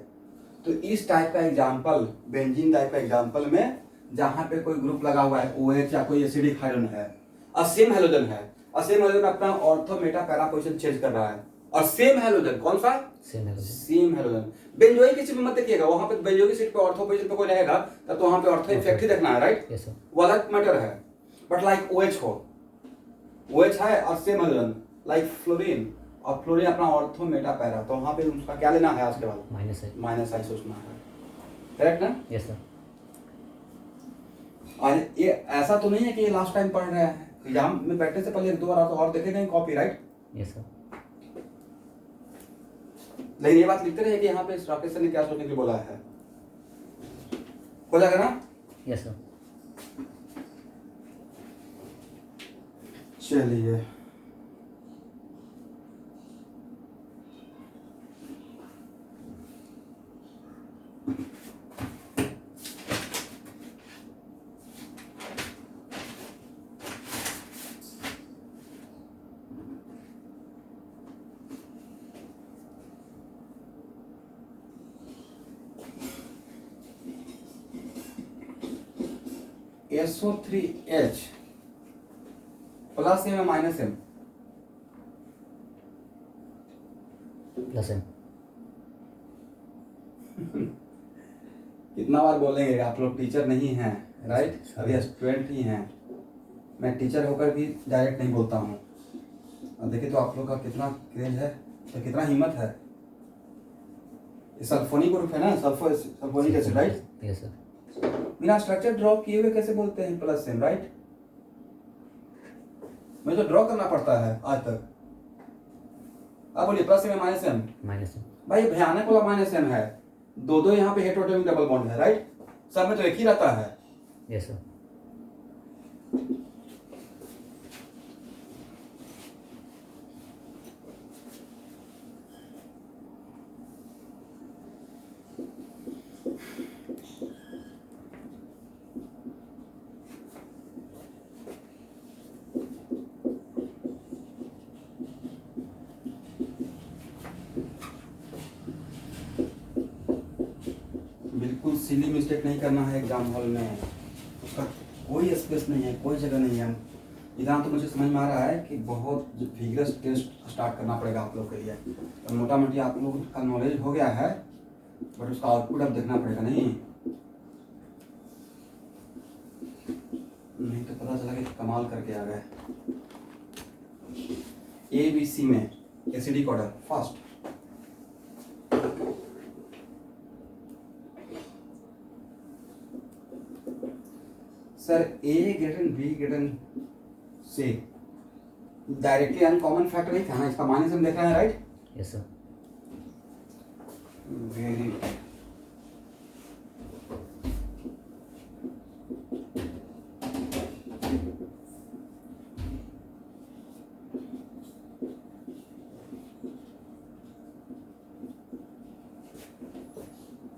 तो इस टाइप का एग्जांपल, बेंजीन टाइप का एग्जांपल में जहाँ पे कोई ग्रुप लगा हुआ है OH या कोई एसिडिक हाइड्रोजन है, और सेम हेलोजन है, और सेम हेलोजन अपना ortho Meta para position change कर रहा है, और सेम हेलोजन कौन सा, सेम हेलोजन। बेंजोइक की सीट में मत देखिएगा, वहां पे बेंजोइक की सीट पे ऑर्थो पोजीशन पे कोई रहेगा तब तो वहां पे ऑर्थो इफेक्ट ही देखना है, राइट। Yes sir. वो अलग मैटर है। बट लाइक OH हो, OH है और सेम हेलोजन, लाइक फ्लोरीन, और फ्लोरीन अपना ऑर्थो मेटा पैरा, तो वहां पे उसका क्या लेना है आज के बाद, माइनस आई सोचना है, करेक्ट ना। Yes sir. और ये ऐसा तो नहीं है कि ये लास्ट टाइम पढ़ रहे हैं, एग्जाम में बैठने से पहले एक दो बार तो और देखे नहीं कॉपी, राइट। Yes sir. लेकिन ये बात लिखते रहे कि यहाँ पे राकेश सर ने क्या सोचने के लिए बोला है, हो जाएगा ना। Yes sir. चलिए SO3H प्लस एम है माइनस एम, प्लस एम। कितना बार बोलेंगे, आप लोग टीचर नहीं हैं, राइट, अभी स्टूडेंट ही हैं। मैं टीचर होकर भी डायरेक्ट नहीं बोलता हूँ। और देखिए तो आप लोग का कितना क्रेज है, तो कितना हिम्मत है। ये सल्फोनिक ग्रुप है ना, sulphonic acid, right. Yes sir. बिना स्ट्रक्चर ड्रॉ किए हुए कैसे बोलते हैं प्लस एम, राइट। मुझे तो ड्रॉ करना पड़ता है आज तक। आप बोलिए प्लस एम माइनस एम, भाई भयानक वाला माइनस एम है, दो दो यहाँ पे हेटेरोटॉमिक डबल बॉन्ड है, राइट। सब में तो एक ही रहता है। Yes sir. बिल्कुल सिली मिस्टेक नहीं करना है एग्जाम हॉल में, उसका कोई स्पेस नहीं है, कोई जगह नहीं है। इतना तो मुझे समझ में आ रहा है कि बहुत विगरस टेस्ट स्टार्ट करना पड़ेगा आप लोग के लिए। तो मोटा मोटी आप लोगों का नॉलेज हो गया है, बट उसका आउटपुट अब देखना पड़ेगा। नहीं तो पता चला कि कमाल करके आ गए। ABC में acidic order first, sir A greater than B greater than C, directly uncommon factor ही था ना, इसका माइनस हम देख रहे हैं, right? Yes sir. Very good.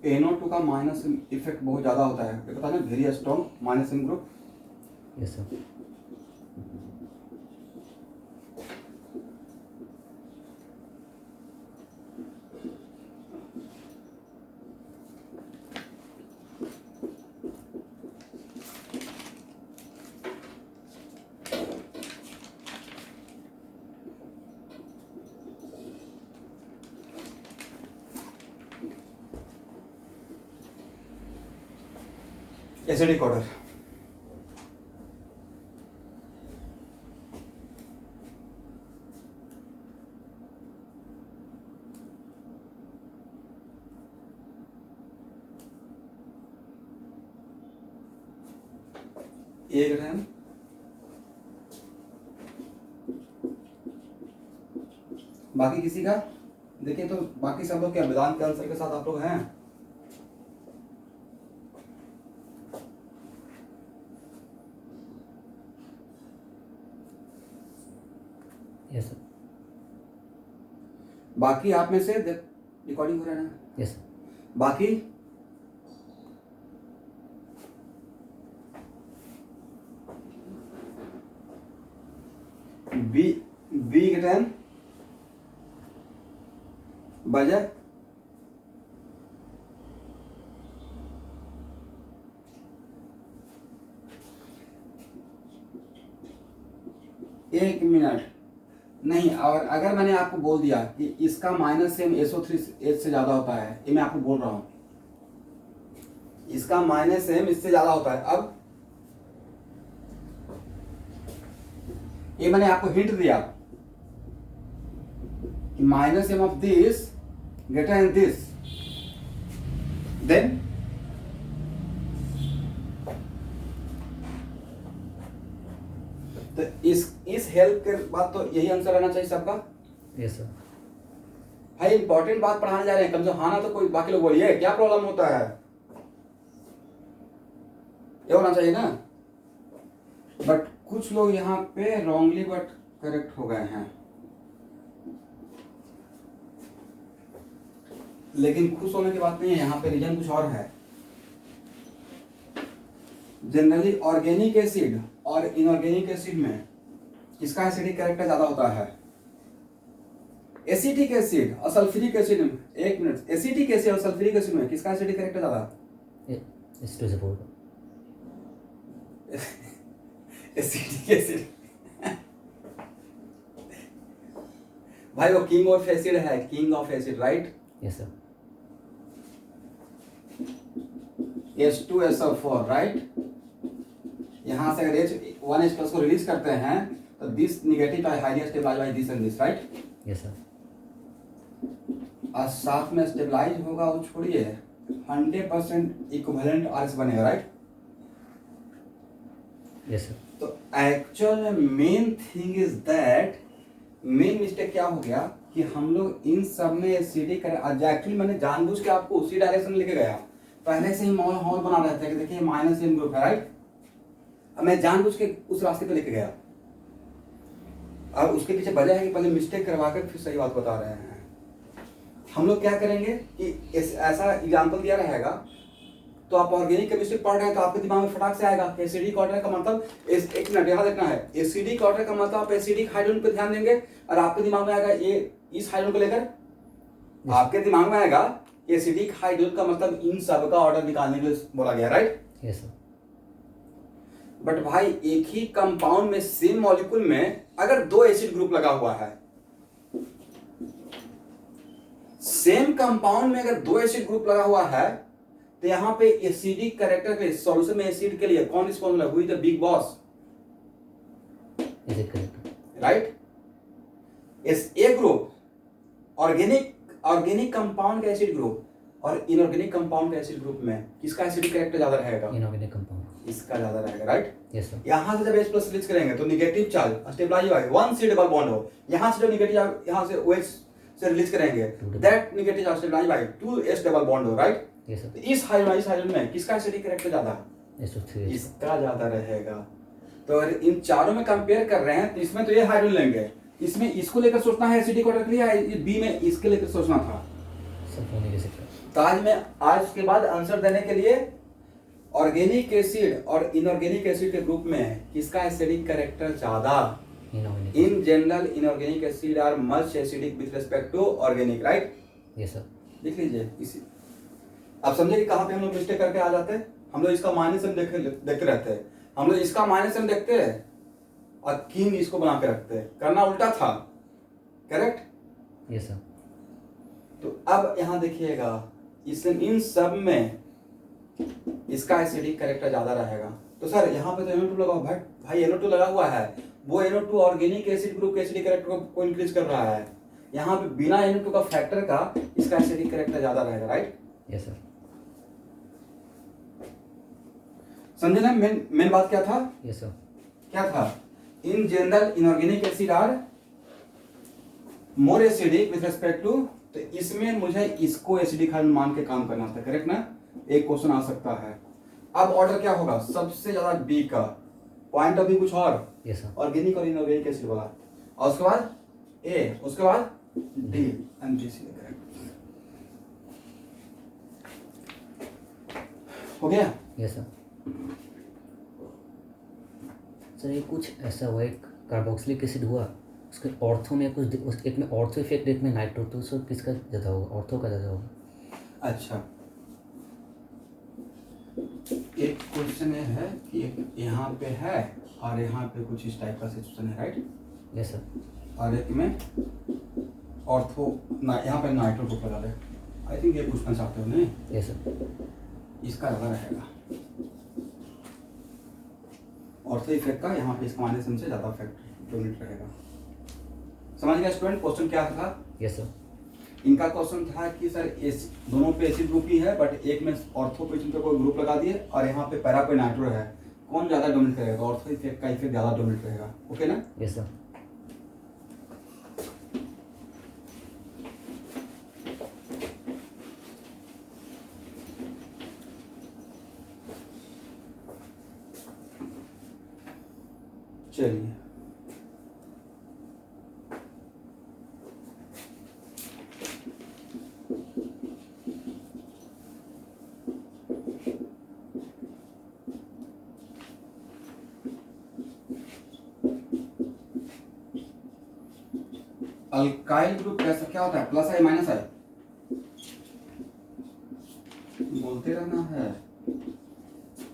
NO2 का माइनस इफेक्ट बहुत ज्यादा होता है, ये पता है, very strong minus in group. Yes sir. Acidic order, A ग्राम, बाकी किसी का देखिए, तो बाकी सब लोग क्या वेदांत के आंसर के साथ आप लोग हैं? Yes sir. बाकी आप में से रिकॉर्डिंग हो रहा है ना? Yes sir. बाकी बी ग्राम बजा, एक मिनट नहीं, और अगर मैंने आपको बोल दिया कि इसका माइनस सेम SO3H से ज्यादा होता है, ये मैं आपको बोल रहा हूं, इसका माइनस सेम इससे ज्यादा होता है, अब ये मैंने आपको हिंट दिया कि minus M of this greater than this, then तो इस हेल्प के बाद तो यही आंसर आना चाहिए सबका। Yes sir. भाई इंपॉर्टेंट बात पढ़ाने जा रहे हैं, कम से कम हाँ ना तो कोई बाकी लोग बोलिए क्या प्रॉब्लम होता है, ये होना चाहिए ना। बट कुछ लोग यहाँ पे रॉन्गली बट करेक्ट हो गए हैं, लेकिन खुश होने की बात नहीं है, यहाँ पे रीजन कुछ और है। जनरली ऑर्गेनिक एसिड और इनऑर्गेनिक एसिड में किसका एसिडिक कैरेक्टर ज्यादा होता है? एसिटिक एसिड और सल्फ्यूरिक एसिड में, एक मिनट, एसिटिक एसिड और सल्फ्यूरिक एसिड में किसका एसिडिक कैरेक्टर ज्यादा? H2SO4। एसिटिक एसिड भाई वो किंग ऑफ एसिड है, king of acid, right? Yes sir. H2SO4, right? यहां से अगर H1H+ को रिलीज करते हैं तो दिस नेगेटिव है highly stabilise by this and this, right? Yes sir. और साथ में स्टेबलाइज होगा, वो छोड़िए 100% इक्विवेलेंट RS बनेगा, राइट? Yes sir. तो एक्चुअल में main thing is that, main mistake क्या हो गया कि हम लोग इन सब में एसिडिक एक्चुअली मैंने जानबूझ के आपको उसी डायरेक्शन में लेके गया, पहले से ही माहौल बना रहे थे कि देखिए माइनस इन ग्रुप है, राइट? अब मैं जानबूझ के उस रास्ते पे लेके गया, अब उसके पीछे वजह है कि पहले मिस्टेक करवा कर फिर सही बात बता रहे हैं। हम लोग क्या करेंगे कि ऐसा एग्जांपल दिया रहेगा तो आप ऑर्गेनिक केमिस्ट्री पढ़ रहे हैं तो आपके दिमाग में फटाक से आएगा कि एसिडिक ऑर्डर का मतलब, एक मिनट यहाँ देखना है, एसिडिक ऑर्डर का मतलब आप एसिडिक हाइड्रोजन पे ध्यान देंगे और आपके दिमाग में आएगा ये इस हाइड्रोजन को लेकर, आपके दिमाग में आएगा एसिडिक हाइड्रोजन का मतलब इन सब का ऑर्डर निकालने के लिए बोला गया, राइट? Yes sir. बट भाई एक ही कंपाउंड में सेम मॉलिक्यूल में अगर दो एसिड ग्रुप लगा हुआ है, सेम कंपाउंड में अगर दो एसिड ग्रुप लगा हुआ है तो यहां पे एसिडिक कैरेक्टर के सॉल्यूशन में एसिड के लिए कौन रिस्पॉन्सिबल है? Who is the big boss, acid character, right? A group organic organic compound का एसिड ग्रुप और इनऑर्गेनिक कंपाउंड का एसिड ग्रुप में किसका एसिडिक कैरेक्टर ज्यादा रहेगा? Inorganic compound. इसका ज्यादा रहेगा, राइट? Yes sir. यहां से जब H+ रिलीज करेंगे तो नेगेटिव चार्ज स्टेबलाइज होगा, 1 C डबल बॉन्ड हो। यहां से जो नेगेटिव चार्ज यहां से OH से रिलीज करेंगे that negative charge stabilise by 2S double bond हो, राइट? Yes sir. तो इस हाइड्रोजन में किसका एसिडिक कैरेक्टर ज्यादा है? SO3। इसका ज्यादा रहेगा। तो अगर इन चारों में कंपेयर कर रहे हैं तो इसमें तो ये हाइड्रोजन लेंगे, इसमें इसको लेकर सोचना है एसिडिक ऑर्डर के लिए, बी में इसके लेकर सोचना था। Sulphonic acid. तो आज के बाद आंसर देने के लिए ऑर्गेनिक एसिड और इनऑर्गेनिक एसिड के ग्रुप में किसका एसिडिक कैरेक्टर ज्यादा? Inorganic. In general inorganic acid are much acidic with respect to organic, right? Yes sir. लिख लीजिए इसी। आप समझे कि कहां पे हम लोग मिस्टेक करके आ जाते हैं? हम लोग इसका माइनस हम देखते रहते हैं, हम लोग इसका माइनस हम देखते हैं और किंग इसको बना के रखते हैं, करना उल्टा था, करेक्ट? Yes sir. तो अब यहां देखिएगा इन सब में इसका एसिडिक कैरेक्टर ज्यादा रहेगा। तो सर यहाँ पे तो NO2 लगा भाई NO2 लगा हुआ है, वो NO2 ऑर्गेनिक एसिड ग्रुप के एसिडिक कैरेक्टर को इंक्रीज कर रहा है। यहाँ पे बिना NO2 का फैक्टर का इसका एसिडिक कैरेक्टर ज्यादा रहेगा, राइट? Yes sir. समझे ना मेन बात क्या था? Yes sir. क्या था? In general inorganic acid are more acidic with respect to, तो इसमें मुझे इसको एसिडिक मान के काम करना था, करेक्ट ना? एक क्वेश्चन आ सकता है। अब ऑर्डर क्या होगा? सबसे ज्यादा बी का, पॉइंट ऑफ व्यू कुछ और, यस सर। ऑर्गेनिक और इनऑर्गेनिक एसिड वाला, और उसके बाद ए, उसके बाद D and G C, correct? हो गया? Yes sir. सर ये कुछ ऐसा हुआ, एक कार्बोक्सिलिक एसिड हुआ, उसके ऑर्थो में कुछ एक में ऑर्थो इफेक्ट, एक में नाइट्रो, तो सर किसका ज़्यादा होगा? ऑर्थो का ज़्यादा होगा। अच्छा, एक क्वेश्चन ये है कि एक यहाँ पे है और यहाँ पे कुछ इस टाइप का सिचुएशन है, राइट? Yes sir. और एक में ऑर्थो यहाँ पे नाइट्रो ग्रुप लगा दे। आई थिंक ये पूछना चाहते हो नहीं? Yes sir. इसका ज़्यादा रहेगा ऑर्थो इफेक्ट का, यहाँ पे इसका माइनस से ज़्यादा इफेक्ट डोमिनेट रहेगा। समझ गया स्टूडेंट क्वेश्चन क्या था? Yes sir. इनका क्वेश्चन था कि सर दोनों पे एसिड ग्रुप ही है, बट एक में ऑर्थो पोजीशन पे कोई ग्रुप लगा दिए और यहाँ पे पैरा पे नाइट्रो है, कौन ज्यादा डोमिनेट करेगा? तो ऑर्थो इफेक्ट का इफेक्ट ज्यादा डोमिनेट रहेगा, ओके ना? Yes sir. चलिए अल्काइल ग्रुप कैसा क्या होता है? प्लस आई माइनस आई बोलते रहना है।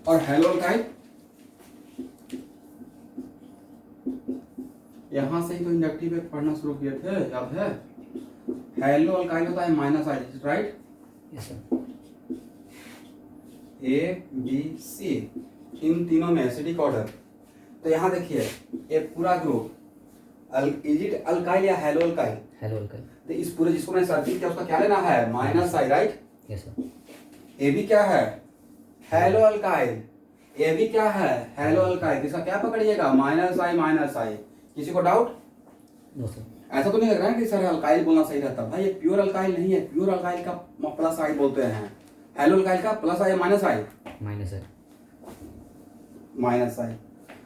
और हेलो अल्काइल, यहां से ही तो इंडक्टिव एक पढ़ना शुरू किए थे, याद है? हेलो अल्काइल होता है minus I, right? Yes sir. A B C, इन तीनों में एसिडिक ऑर्डर। तो यहाँ देखिए एक पूरा ग्रुप इज इट अल्काइल या हेलो अल्काइल? Halo alkyl. तो इस पूरे जिसको मैंने सर्किल किया उसका क्या लेना है? Minus I, right? Yes sir. A B क्या है? Halo alkyl. ए बी क्या है? Halo alkyl. इसका क्या पकड़िएगा? माइनस आई। किसी को डाउट? No sir. ऐसा तो नहीं लग रहा है कि सर अल्काइल बोलना सही रहता? भाई ये प्योर अल्काइल नहीं है, प्योर अल्काइल का प्लस आई बोलते हैं, हेलो अल्काइल का प्लस आई माइनस आई? माइनस आई।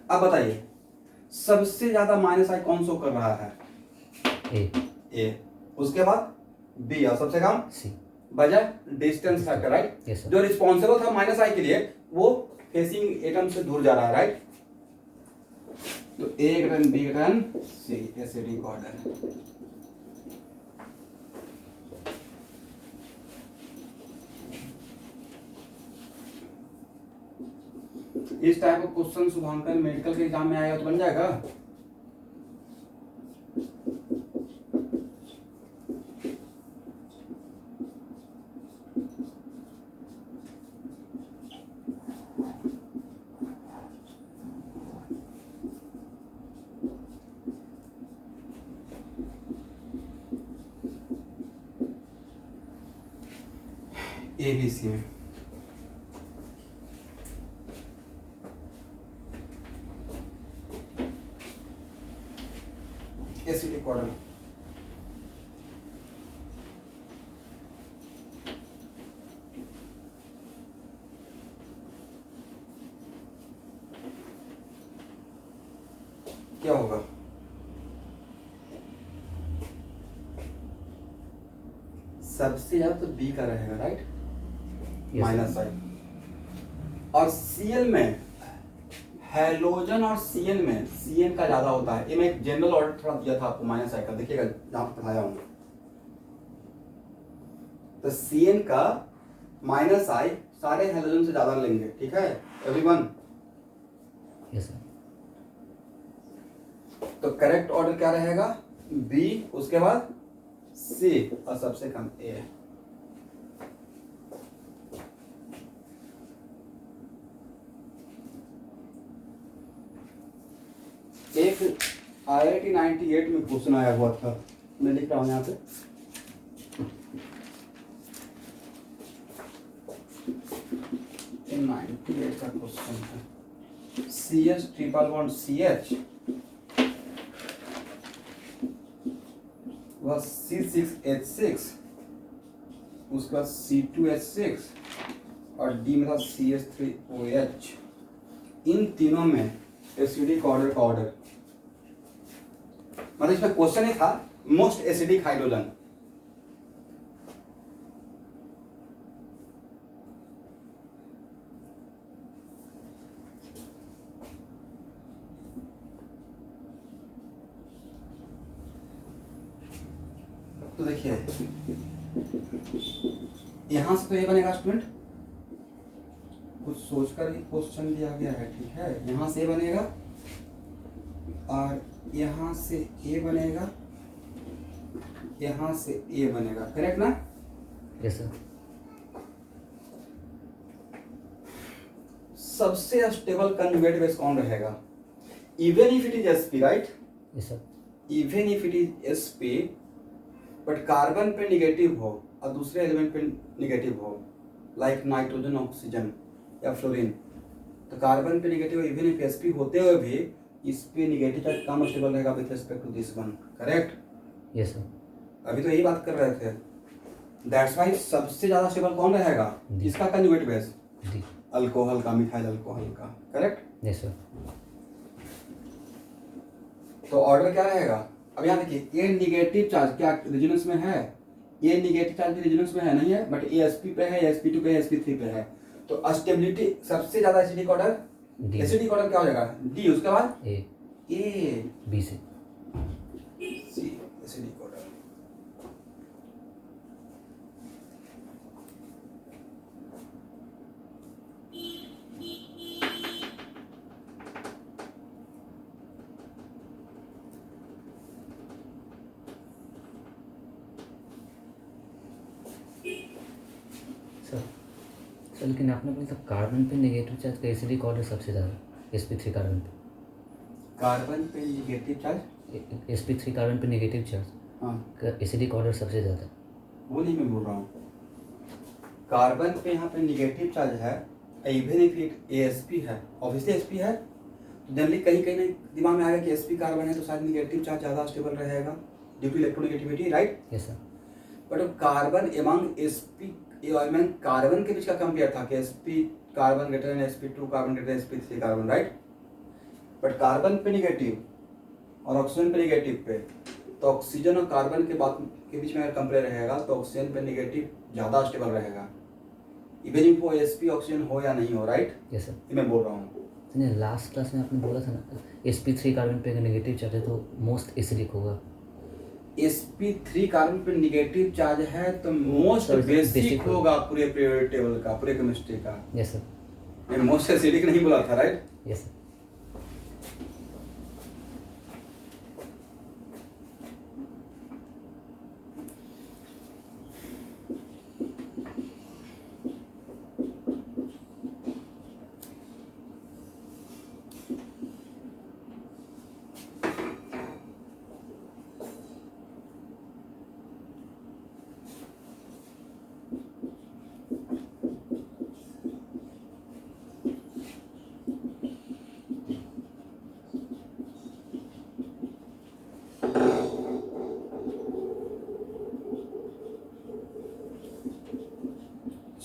अब बताइए सबसे ज्यादा माइनस आई कौन शो कर रहा है? ए, उसके बाद बी और सबसे कम सी। वजह distance factor, right? Yes sir. जो रिस्पॉन्सिबल था माइनस आई के लिए वो फेसिंग एटम से दूर जा रहा है, राइट? तो A greater B greater C, acidic order. इस टाइप का क्वेश्चन शुभांकर मेडिकल के एग्जाम में आएगा तो बन जाएगा। ए बी सी में। एसिडिक ऑर्डर क्या होगा? सबसे ज्यादा तो बी का रहेगा, right? Yes, minus sir. Sign. और सीएल में, हैलोजन और सीएन में सीएन का ज्यादा होता है। ये मैं एक जनरल ऑर्डर थोड़ा दिया था आपको माइनस आई का, देखिएगा जहां पढ़ाया हूँ। तो सीएन का माइनस आई सारे हैलोजन से ज्यादा लेंगे, ठीक है एवरीवन? Yes, sir. तो करेक्ट ऑर्डर क्या रहेगा? बी, उसके बाद सी और सबसे कम ए। एक IIT 98 में क्वेश्चन आया हुआ था, मैं लिख रहा हूं यहाँ पे। ये 98 का क्वेश्चन है। CH ट्रिपल बॉन्ड CH वह C6H6, उसके बाद C2H6 और D में था CH3OH। इन तीनों में एसिडिक ऑर्डर का ऑर्डर, मतलब इसमें क्वेश्चन ही था मोस्ट एसिडिक हाइड्रोजन। तो देखिए यहां से तो ये बनेगा स्टूडेंट, कुछ सोचकर ही क्वेश्चन दिया गया है, ठीक है? यहां से ए बनेगा और यहां से ए बनेगा, यहां से ए बनेगा, करेक्ट ना? Yes, sir. सबसे स्टेबल कंजुगेट बेस कौन रहेगा? Even if it is sp, right? Yes, sir. Even if it is sp but carbon पे निगेटिव हो और दूसरे एलिमेंट पे निगेटिव हो, लाइक नाइट्रोजन, ऑक्सीजन या फ्लोरीन, तो कार्बन पे निगेटिव इवन इफ sp होते हुए भी इस पे निगेटिव चार्ज कम स्टेबल रहेगा with respect to this one, correct? Yes, sir. अभी तो यही बात कर रहे थे। दैट्स वाई सबसे ज्यादा स्टेबल कौन रहेगा? इसका कंजुगेट बेस, D. अल्कोहल का, मिथाइल अल्कोहल का, करेक्ट? Yes, sir. तो ऑर्डर क्या रहेगा? अब यहाँ देखिए ए निगेटिव चार्ज क्या रेजोनेंस में है? ए निगेटिव चार्ज भी रेजोनेंस में है, नहीं है? बट ए sp पे है, sp2 पे है, sp3 पे है। तो स्टेबिलिटी सबसे ज्यादा acidic order, D. Acidic order क्या हो जाएगा? डी, उसके बाद A. ए, B से. सी एसिडिक ऑर्डर। सर लेकिन आपने बोला था कार्बन पे नेगेटिव चार्ज का एसिडिक ऑर्डर सबसे ज़्यादा, sp3 कार्बन पे। कार्बन पे निगेटिव चार्ज, sp3 कार्बन पे नेगेटिव चार्ज हाँ का एसिडिक ऑर्डर सबसे ज़्यादा। वो नहीं मैं बोल रहा हूँ। कार्बन पे यहाँ पे निगेटिव चार्ज है, इवन इफ इट ASP है, ऑब्वियसली sp है, तो जनरली कहीं कहीं ना दिमाग में आएगा कि sp कार्बन है तो शायद निगेटिव चार्ज ज़्यादा स्टेबल रहेगा due to electronegativity, right? Yes sir. But carbon among sp element carbon के बीच का कंपेयर था कि sp carbon greater than sp2 carbon greater than sp3 carbon, right? But carbon पे निगेटिव और ऑक्सीजन पे निगेटिव पे, तो ऑक्सीजन और कार्बन के बात के बीच में अगर कंपेयर रहेगा तो ऑक्सीजन पे निगेटिव ज़्यादा स्टेबल रहेगा, इवन इफ वो sp ऑक्सीजन हो या नहीं हो, राइट? Yes sir. ये मैं बोल रहा हूँ। नहीं, लास्ट क्लास में आपने बोला था ना sp3 कार्बन पे अगर नेगेटिव चार्ज है तो मोस्ट एसिडिक होगा। sp3 कार्बन पे निगेटिव चार्ज है तो मोस्ट तो बेसिक basic होगा पूरे पीरियोडिक टेबल का, पूरे केमिस्ट्री का। Yes sir. मैं मोस्ट एसिडिक नहीं बोला था, राइट? Yes sir.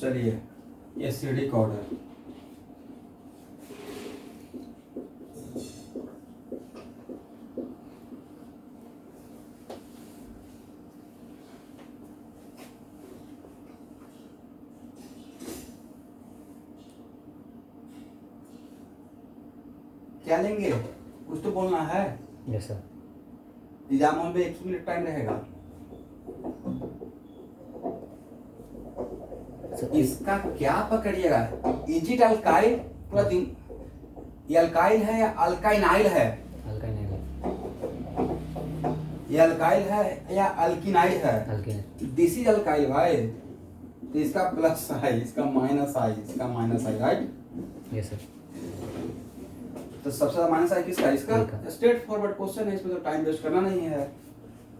चलिए ये सीडी कोड है। क्या लेंगे, कुछ तो बोलना है। Yes sir. एग्जाम हॉल में 1 मिनट टाइम रहेगा। इसका क्या पकड़िएगा, इजिट अल्काइल पूरा दिन, ये अल्काइल है या अल्काइनाइल है? अल्काइनाइल है। ये अल्काइल है या अल्किनाइल है? अल्किनाइल। दिस इज अल्काइल भाई, तो इसका प्लस आई, इसका माइनस आई, इसका minus I, right? Yes sir. तो सबसे ज्यादा माइनस आई किसका? इसका। स्ट्रेट फॉरवर्ड क्वेश्चन है, इसमें तो टाइम वेस्ट करना नहीं है।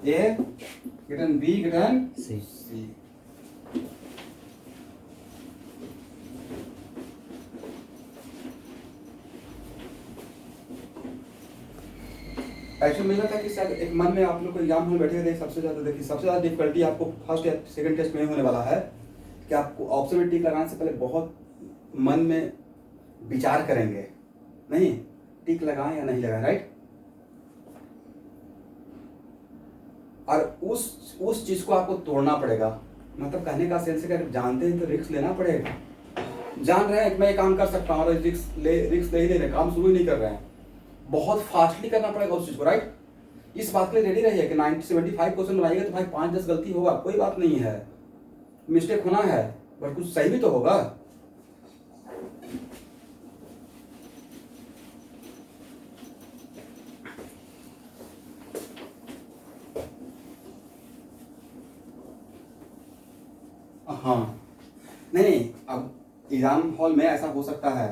A greater B greater C. C. Actually मुझे लगता है कि शायद एक मन में आप लोग को एग्जाम में बैठे हुए सबसे ज्यादा देखिए, सबसे ज्यादा डिफिकल्टी आपको फर्स्ट या सेकंड टेस्ट में होने वाला है कि आपको ऑप्शन में टिक लगाने से पहले बहुत मन में विचार करेंगे, नहीं टिक लगाएं या नहीं लगाएं, राइट? और उस चीज को आपको तोड़ना पड़ेगा। मतलब कहने का सेंस है कि अगर जानते हैं तो रिस्क लेना पड़ेगा। जान रहे हैं कि मैं ये काम कर सकता हूँ और रिस्क ले ही ले रहे, काम शुरू ही नहीं कर रहे हैं, बहुत फास्टली करना पड़ेगा उस चीज को, राइट? इस बात के लिए रेडी रहिए कि 75 क्वेश्चन बनाइएगा तो भाई 5-10 गलती होगा, कोई बात नहीं है, मिस्टेक होना है, पर कुछ सही भी तो होगा। हाँ नहीं, अब एग्जाम हॉल में ऐसा हो सकता है,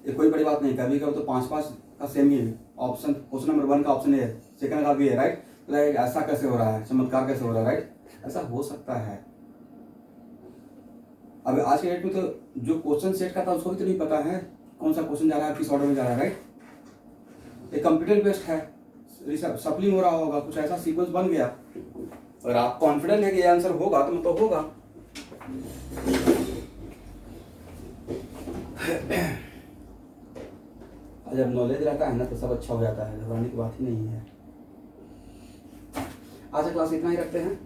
ये कोई बड़ी बात नहीं, कभी कभी तो 5-5 का सेम ही ऑप्शन, क्वेश्चन नंबर 1 का ऑप्शन है, सेकंड का भी है, राइट? तो ऐसा कैसे हो रहा है, चमत्कार कैसे हो रहा है, राइट? ऐसा हो सकता है। अब आज के डेट में तो जो क्वेश्चन सेट का था उसको भी तो नहीं पता है कौन सा क्वेश्चन जा रहा है, किस ऑर्डर में जा रहा है, राइट? ये कंप्यूटर बेस्ड है, सप्लिंग हो रहा होगा, कुछ ऐसा सीक्वेंस बन गया। अगर आप कॉन्फिडेंट है कि ये आंसर होगा तो मतलब होगा। जब नॉलेज रहता है ना तो सब अच्छा हो जाता है, घबराने की बात ही नहीं है। आज का क्लास इतना ही रखते हैं।